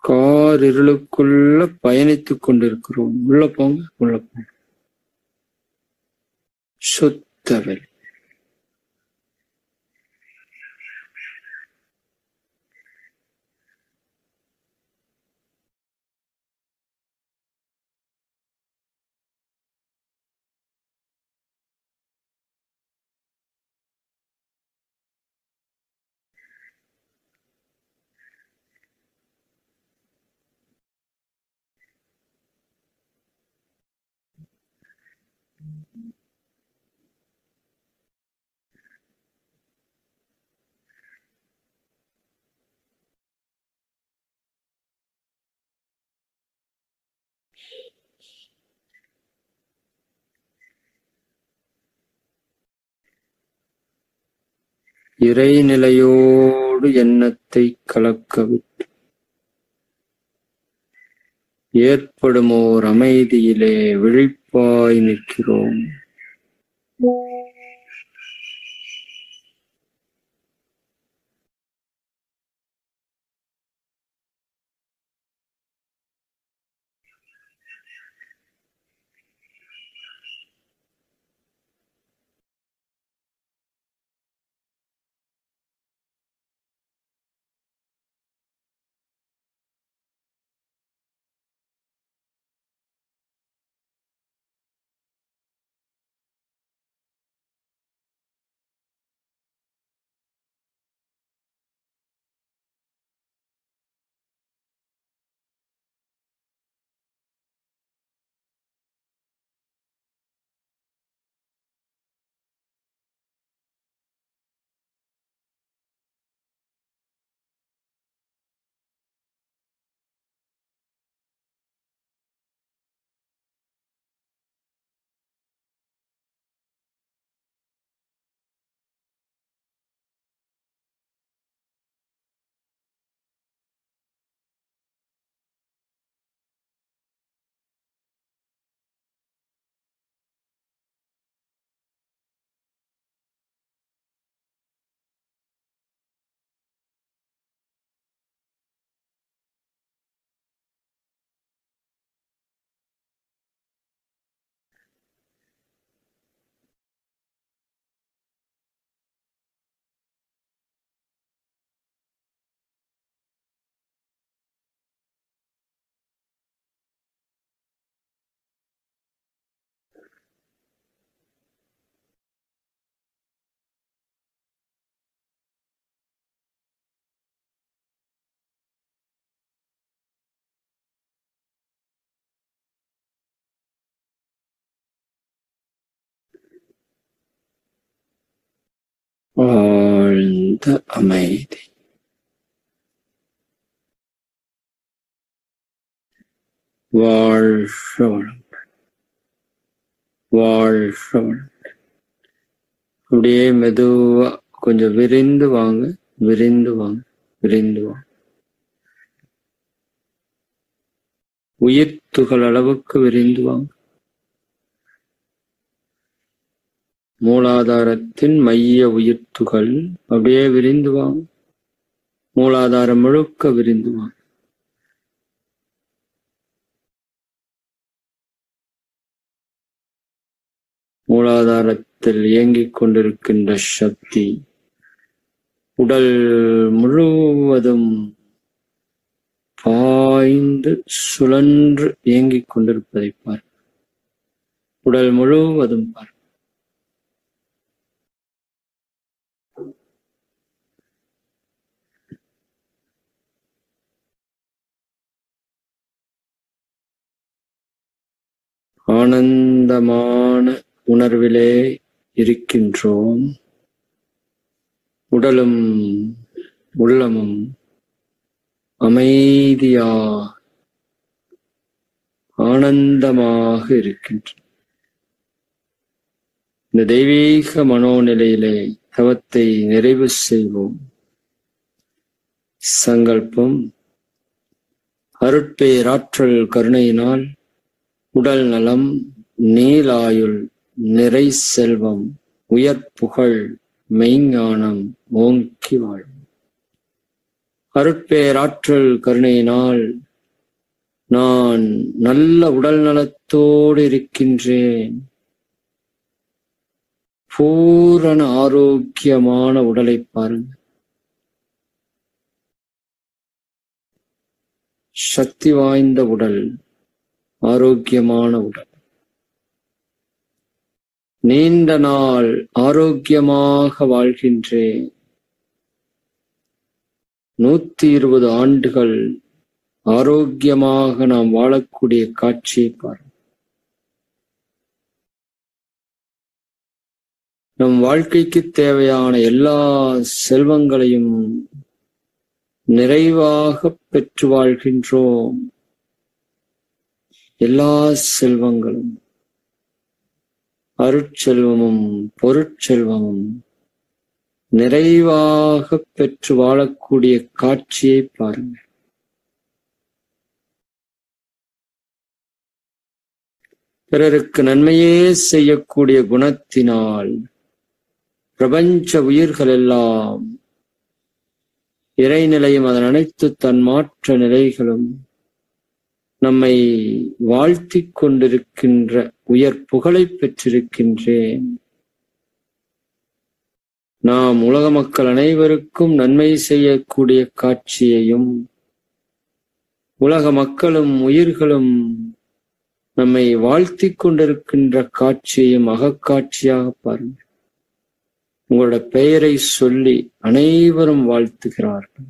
கார் இருளுக்குள்ள பயணித்துக் கொண்டிருக்கிறோம். உள்ள போங்க, உள்ள போங்க. சுத்த வெளி. இறைநிலையோடு எண்ணத்தை கலக்கவிட்டு ஏற்படுமோர் அமைதியிலே விழிப்பாய் நிற்கிறோம். ஆழ்ந்த அமைதி. வாழ்க வளமுடன், வாழ்க வளமுடன். அப்படியே மெதுவா கொஞ்சம் விரிந்து வாங்க, விரிந்து வாங்க, விரிந்து வாங்க. உயிர் துகள் அளவுக்கு விரிந்து வாங்க. மூலாதாரத்தின் மைய உயிர் துகள் அப்படியே விரிந்து வாங்க. மூலாதாரம் முழுக்க விரிந்து வாங்க. மூலாதாரத்தில் இயங்கிக் கொண்டிருக்கின்ற சக்தி உடல் முழுவதும் பாய்ந்து சுழன்று இயங்கிக் கொண்டிருப்பதை பார். உடல் முழுவதும் பாருங்க. ஆனந்தமான உணர்விலே இருக்கின்றோம். உடலும் உள்ளமும் அமைதியா ஆனந்தமாக இருக்கின்றன. இந்த தெய்வீக மனோநிலையிலே தவத்தை நிறைவு செய்வோம். சங்கல்பம். அருட்பேராற்றல் கருணையினால் உடல் நலம், நீலாயுள், நிறை செல்வம், உயர் புகழ், மெய்ஞானம் ஓங்கி வாழும். அருட்பேராற்றல் கருணையினால் நான் நல்ல உடல் நலத்தோடு இருக்கின்றேன். பூரண ஆரோக்கியமான உடலை பாருங்க. சக்தி வாய்ந்த உடல், ஆரோக்கியமான உடல். நீண்ட நாள் ஆரோக்கியமாக வாழ்கின்றேன். 120 ஆண்டுகள் ஆரோக்கியமாக நாம் வாழக்கூடிய காட்சியை பாருங்கள். நம் வாழ்க்கைக்கு தேவையான எல்லா செல்வங்களையும் நிறைவாக பெற்று வாழ்கின்றோம். எல்லா செல்வங்களும், அருட்செல்வமும் பொருட்செல்வமும் நிறைவாக பெற்று வாழக்கூடிய காட்சியை பாருங்கள். பிறருக்கு நன்மையே செய்யக்கூடிய குணத்தினால் பிரபஞ்ச உயிர்கள் எல்லாம் இறைநிலையும் அதன் அனைத்து தன்மாற்ற நிலைகளும் நம்மை வாழ்த்திக் கொண்டிருக்கின்ற உயர் புகழை பெற்றிருக்கின்றேன். நாம் உலக மக்கள் அனைவருக்கும் நன்மை செய்யக்கூடிய காட்சியையும், உலக மக்களும் உயிர்களும் நம்மை வாழ்த்திக் கொண்டிருக்கின்ற காட்சியையும் அகக்காட்சியாக பாருங்கள். உங்களோட பெயரை சொல்லி அனைவரும் வாழ்த்துகிறார்கள்.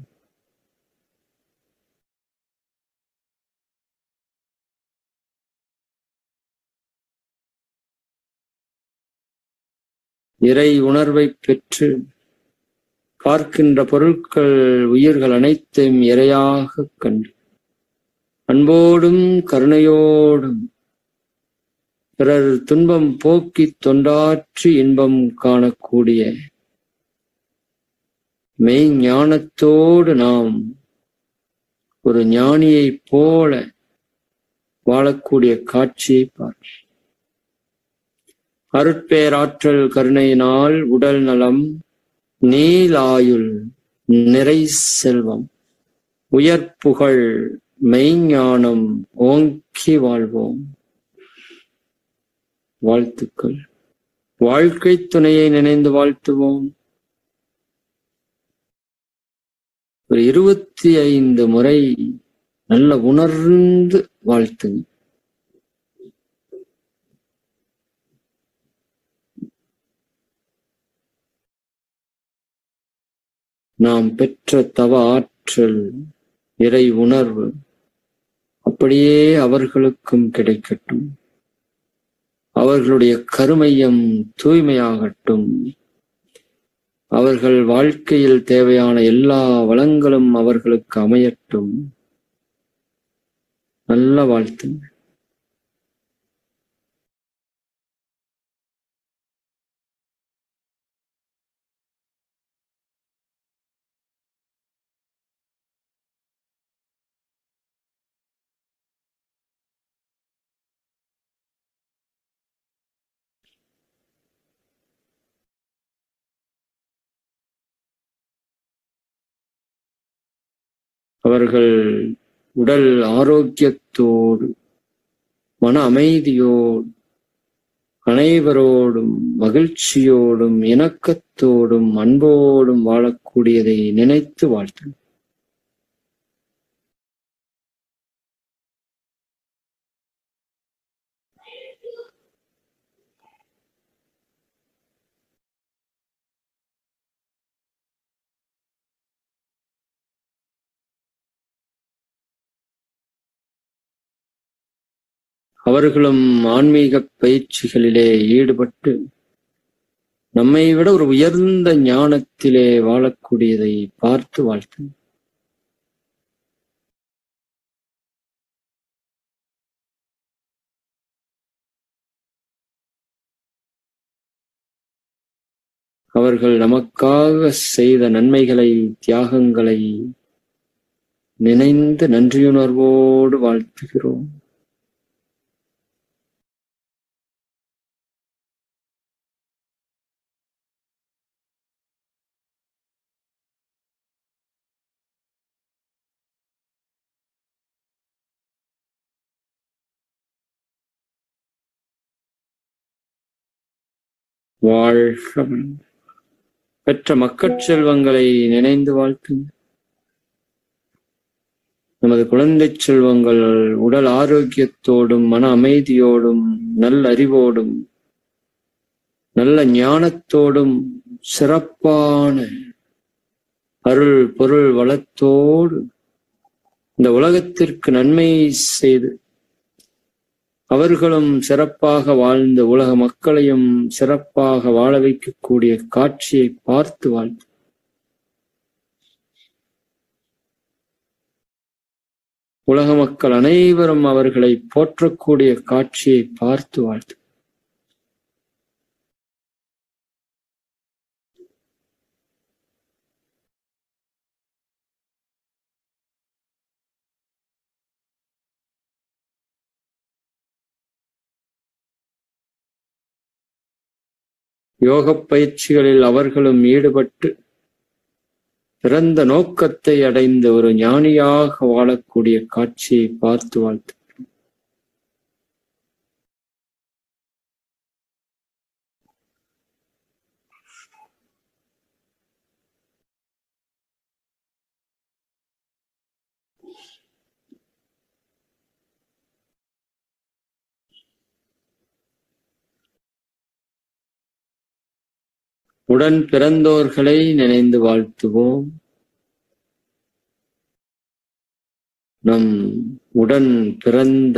இறை உணர்வை பெற்று பார்க்கின்ற பொருட்கள், உயிர்கள் அனைத்தையும் இறையாக கண்டு அன்போடும் கருணையோடும் பிறர் துன்பம் போக்கி தொண்டாற்றி இன்பம் காணக்கூடிய மெய் ஞானத்தோடு நாம் ஒரு ஞானியைப் போல வாழக்கூடிய காட்சியை பார்க்கிறோம். அருட்பேராற்றல் கருணையினால் உடல் நலம், நீலாயுள், நிறை செல்வம், உயர் புகழ், மெய்ஞானம் ஓங்கி வாழ்வோம். வாழ்த்துக்கள். வாழ்க்கை துணையை நினைந்து வாழ்த்துவோம். ஒரு 25 முறை நல்ல உணர்ந்து வாழ்த்துங்க. நாம் பெற்ற தவ ஆற்றல், இறை உணர்வு அப்படியே அவர்களுக்கும் கிடைக்கட்டும். அவர்களுடைய கருமையம் தூய்மையாகட்டும். அவர்கள் வாழ்க்கையில் தேவையான எல்லா வளங்களும் அவர்களுக்கு அமையட்டும். நல்ல வாழ்த்துங்க. அவர்கள் உடல் ஆரோக்கியத்தோடு, மன அமைதியோடு, அனைவரோடும் மகிழ்ச்சியோடும், இணக்கத்தோடும், அன்போடும் வாழக்கூடியதை நினைத்து வாழ்த்து. அவர்களும் ஆன்மீக பயிற்சிகளிலே ஈடுபட்டு நம்மை விட ஒரு உயர்ந்த ஞானத்திலே வாழக்கூடியதை பார்த்து வாழ்த்து. அவர்கள் நமக்காக செய்த நன்மைகளை, தியாகங்களை நினைந்து நன்றியுணர்வோடு வாழ்த்துகிறோம். வாழ்க பெற்ற மக்கட் செல்வங்களை நினைந்து வாழ்த்து. நமது குழந்தை செல்வங்கள் உடல் ஆரோக்கியத்தோடும் மன அமைதியோடும் நல்ல அறிவோடும் நல்ல ஞானத்தோடும் சிறப்பான அருள் பொருள் வளத்தோடு இந்த உலகத்திற்கு நன்மை செய்து அவர்களும் சிறப்பாக வாழ்ந்து உலக மக்களையும் சிறப்பாக வாழ வைக்கக்கூடிய காட்சியை பார்த்து வாழ்த்து. உலக மக்கள் அனைவரும் அவர்களை போற்றக்கூடிய காட்சியை பார்த்து வாழ்த்து. யோக பயிற்சிகளில் அவர்களும் ஈடுபட்டு பிறந்த நோக்கத்தை அடைந்த ஒரு ஞானியாக வாழக்கூடிய காட்சியை பார்த்து வாழ்த்து. உடன் பிறந்தோர்களை நினைந்து வாழ்த்துவோம். நம் உடன் பிறந்த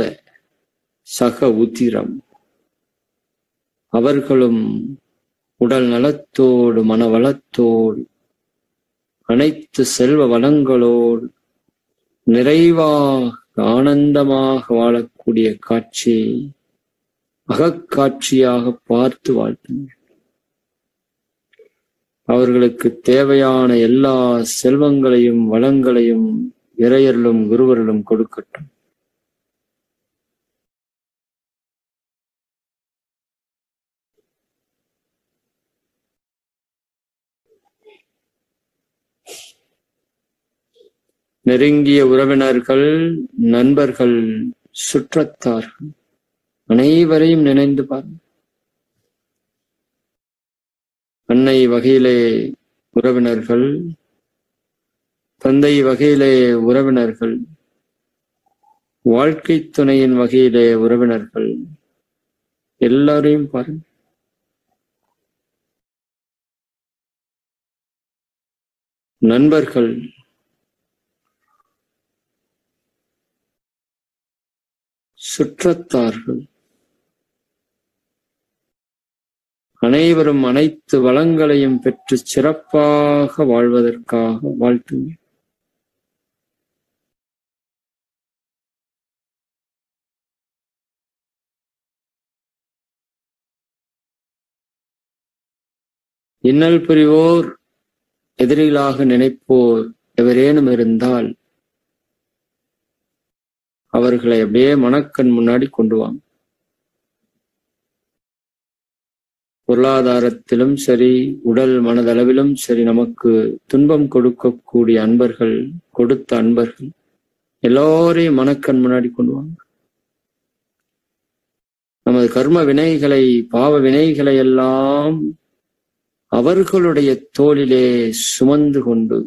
சக உதிரம் அவர்களும் உடல் நலத்தோடு மனவளத்தோடு அனைத்து செல்வ வளங்களோடு நிறைவாக ஆனந்தமாக வாழக்கூடிய காட்சியை அகக்காட்சியாக பார்த்து வாழ்த்துங்கள். அவர்களுக்கு தேவையான எல்லா செல்வங்களையும் வளங்களையும் இறையர்களும் குருவர்களும் கொடுக்கட்டும். நெருங்கிய உறவினர்கள், நண்பர்கள், சுற்றத்தார்கள் அனைவரையும் நினைந்து பாருங்கள். அன்னை வகையிலே உறவினர்கள், தந்தை வகையிலே உறவினர்கள், வாழ்க்கை துணையின் வகையிலே உறவினர்கள் எல்லாரையும் பாருங்கள். நண்பர்கள், சுற்றத்தார்கள் அனைவரும் அனைத்து வளங்களையும் பெற்று சிறப்பாக வாழ்வதற்காக வாழ்த்துங்கள். இன்னல் புரிவோர், எதிரிகளாக நினைப்போர் எவரேனும் இருந்தால் அவர்களை அப்படியே மனக்கண் முன்னாடி கொண்டு வாங்க. பொருளாதாரத்திலும் சரி, உடல் மனதளவிலும் சரி, நமக்கு துன்பம் கொடுக்கக்கூடிய அன்பர்கள், கொடுத்த அன்பர்கள் எல்லோரையும் மனக்கண் முன்னாடி கொண்டு வாங்க. நமது கர்ம வினைகளை, பாவ வினைகளை எல்லாம் அவர்களுடைய தோளிலே சுமந்து கொண்டு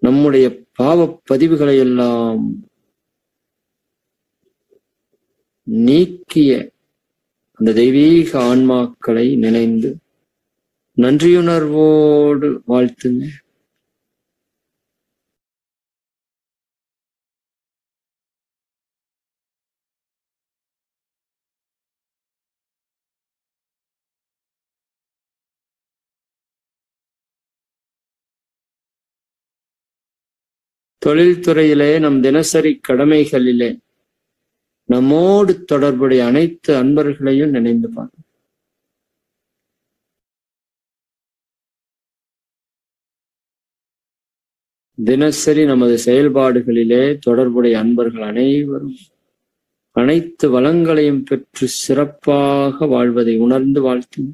நம்முடைய பாவ பதிவுகளை எல்லாம் நீக்கிய அந்த தெய்வீக ஆன்மாக்களை நினைந்து நன்றியுணர்வோடு வாழ்த்துங்க. தொழில்துறையிலே, நம் தினசரி கடமைகளிலே நம்மோடு தொடர்புடைய அனைத்து அன்பர்களையும் நினைந்து பார்ப்போம். தினசரி நமது செயல்பாடுகளிலே தொடர்புடைய அன்பர்கள் அனைவரும் அனைத்து வளங்களையும் பெற்று சிறப்பாக வாழ்வதை உணர்ந்து வாழ்த்தும்.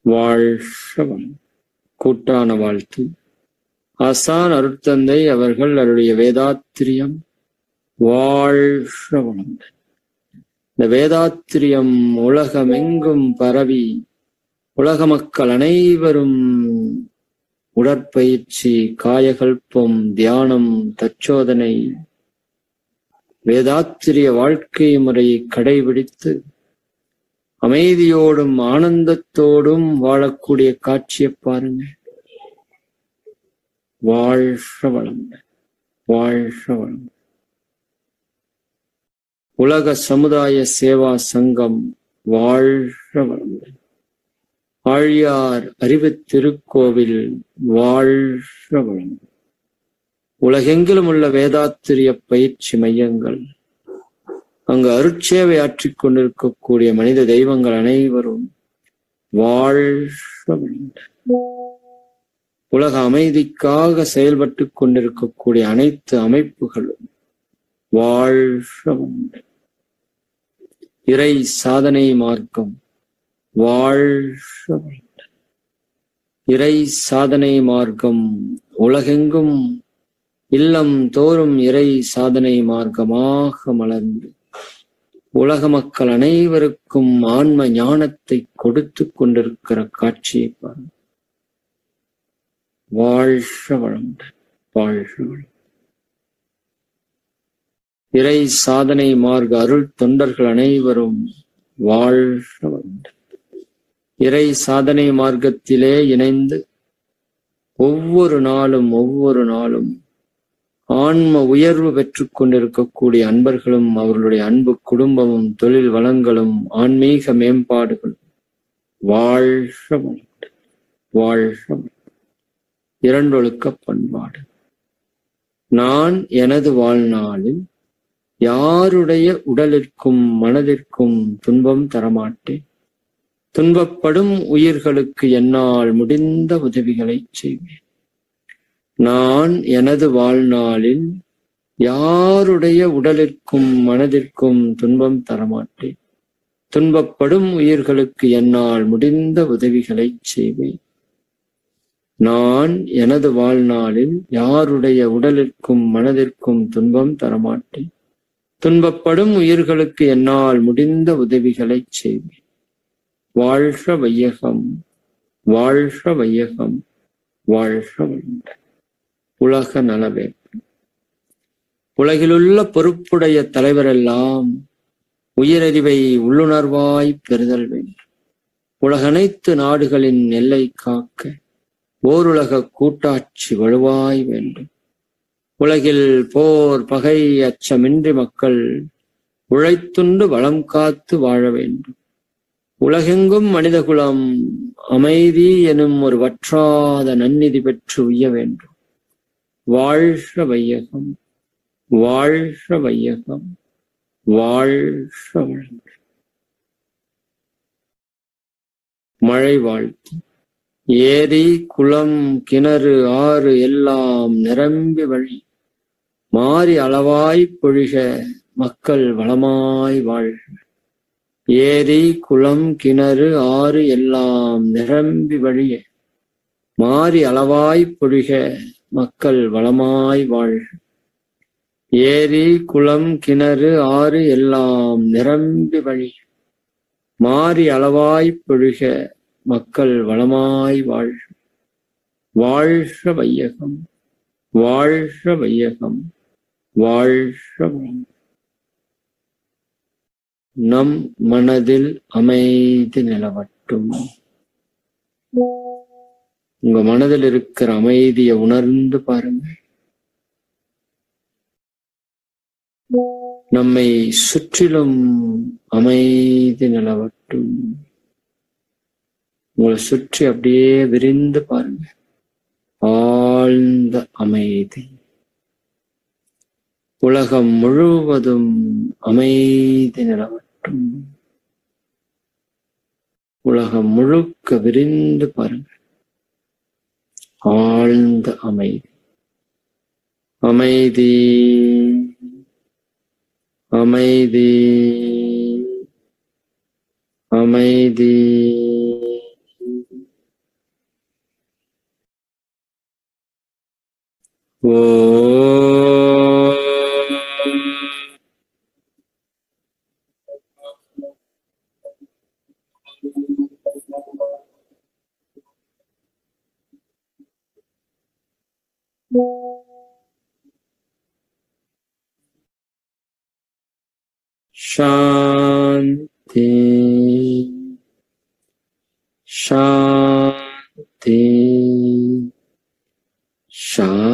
வாழ்க கூட்டான வாழ்த்து. ஆசான் அருட்தந்தை அவர்கள் அவருடைய வேதாத்திரியம் வாழ்க வளம். இந்த வேதாத்திரியம் உலகமெங்கும் பரவி உலக மக்கள் அனைவரும் உடற்பயிற்சி, காயகல்பம், தியானம், தச்சோதனை, வேதாத்திரிய வாழ்க்கை முறையை கடைபிடித்து அமைதியோடும் ஆனந்தத்தோடும் வாழக்கூடிய காட்சியை பாருங்க. வாழ்க வளம், வாழ்க வளம். உலக சமுதாய சேவா சங்கம் வாழ்க வளம். ஆழியார் அறிவு திருக்கோவில் வாழ்க வளம். உலகெங்கிலும் உள்ள வேதாத்திரிய பயிற்சி மையங்கள், அங்கு அருட்சேவை ஆற்றிக் கொண்டிருக்கக்கூடிய மனித தெய்வங்கள் அனைவரும் வாழ்க வளம். உலக அமைதிக்காக செயல்பட்டு கொண்டிருக்கக்கூடிய அனைத்து அமைப்புகளும் வாழ்க வளம். இறை சாதனை மார்க்கம் வாழ்க வளம். இறை சாதனை மார்க்கம் உலகெங்கும் இல்லம் தோறும் இறை சாதனை மார்க்கமாக மலர்ந்து உலக மக்கள் அனைவருக்கும் ஆன்ம ஞானத்தை கொடுத்து கொண்டிருக்கிற காட்சியை பாருங்கள். வாழ்க வளம், வாழ்க வளம். இறை சாதனை மார்க்க அருள் தொண்டர்கள் அனைவரும் வாழ்க வளம். இறை சாதனை மார்க்கத்திலே இணைந்து ஒவ்வொரு நாளும் ஆன்ம உயர்வு பெற்றுக் கொண்டிருக்கக்கூடிய அன்பர்களும் அவர்களுடைய அன்பு குடும்பமும் தொழில் வளங்களும் ஆன்மீக மேம்பாடுகளும் வாழ்க வளம், வாழ்க வளம். இரண்டொழுக்க பண்பாடு. நான் எனது வாழ்நாளில் யாருடைய உடலிற்கும் மனதிற்கும் துன்பம் தரமாட்டேன். துன்பப்படும் உயிர்களுக்கு என்னால் முடிந்த உதவிகளை செய்வேன். நான் எனது வாழ்நாளில் யாருடைய உடலிற்கும் மனதிற்கும் துன்பம் தரமாட்டேன். துன்பப்படும் உயிர்களுக்கு என்னால் முடிந்த உதவிகளை செய்வேன். நான் எனது வாழ்நாளில் யாருடைய உடலிற்கும் மனதிற்கும் துன்பம் தரமாட்டேன். துன்பப்படும் உயிர்களுக்கு என்னால் முடிந்த உதவிகளை செய்வேன். வாழ்க வையகம், வாழ்க வையகம், வாழ்க வளமுடன். உலக நலவேற்பு. உலகிலுள்ள பொறுப்புடைய தலைவரெல்லாம் உயிரறிவை உள்ளுணர்வாய் பெறுதல் வேண்டும். உலகனைத்து நாடுகளின் எல்லை காக்க ஓருலக கூட்டாட்சி வலுவாய் வேண்டும். உலகில் போர், பகை, அச்சமின்றி மக்கள் உழைத்துண்டு வளம் காத்து வாழ வேண்டும். உலகெங்கும் மனிதகுலம் அமைதி எனும் ஒரு வற்றாத நன்னிதி பெற்று உய்ய வேண்டும். வாழ்க வையகம், வாழ்க வையகம், வாழ்க வளம். மழை வாழ்த்து. ஏரி, குளம், கிணறு, ஆறு எல்லாம் நிரம்பி வழி மாறி அளவாய் பொழிக மக்கள் வளமாய் வாழ்க. ஏரி, குளம், கிணறு, ஆறு எல்லாம் நிரம்பி வழிய மாறி அளவாய் பொழிக மக்கள் வளமாய் வாழ்க. ஏரி, குளம், கிணறு, ஆறு எல்லாம் நிரம்பி வழிய மாறி அளவாய் பொழிக மக்கள் வளமாய் வாழ்க. வாழ்க வையகம், வாழ்க வையகம், வாழ்க வளம். நம் மனதில் அமைதி நிலவட்டும். உங்க மனதில் இருக்கிற அமைதியை உணர்ந்து பாருங்க. நம்மை சுற்றிலும் அமைதி நிலவட்டும். உங்களை சுற்றி அப்படியே விரிந்து பாருங்க. ஆழ்ந்த அமைதி. உலகம் முழுவதும் அமைதி நிலவட்டும். உலகம் முழுக்க விரிந்து பாருங்க. ஆழ்ந்த அமைதி. அமைதி, அமைதி, அமைதி. ஓ சாந்தி, சாந்தி, சாந்தி.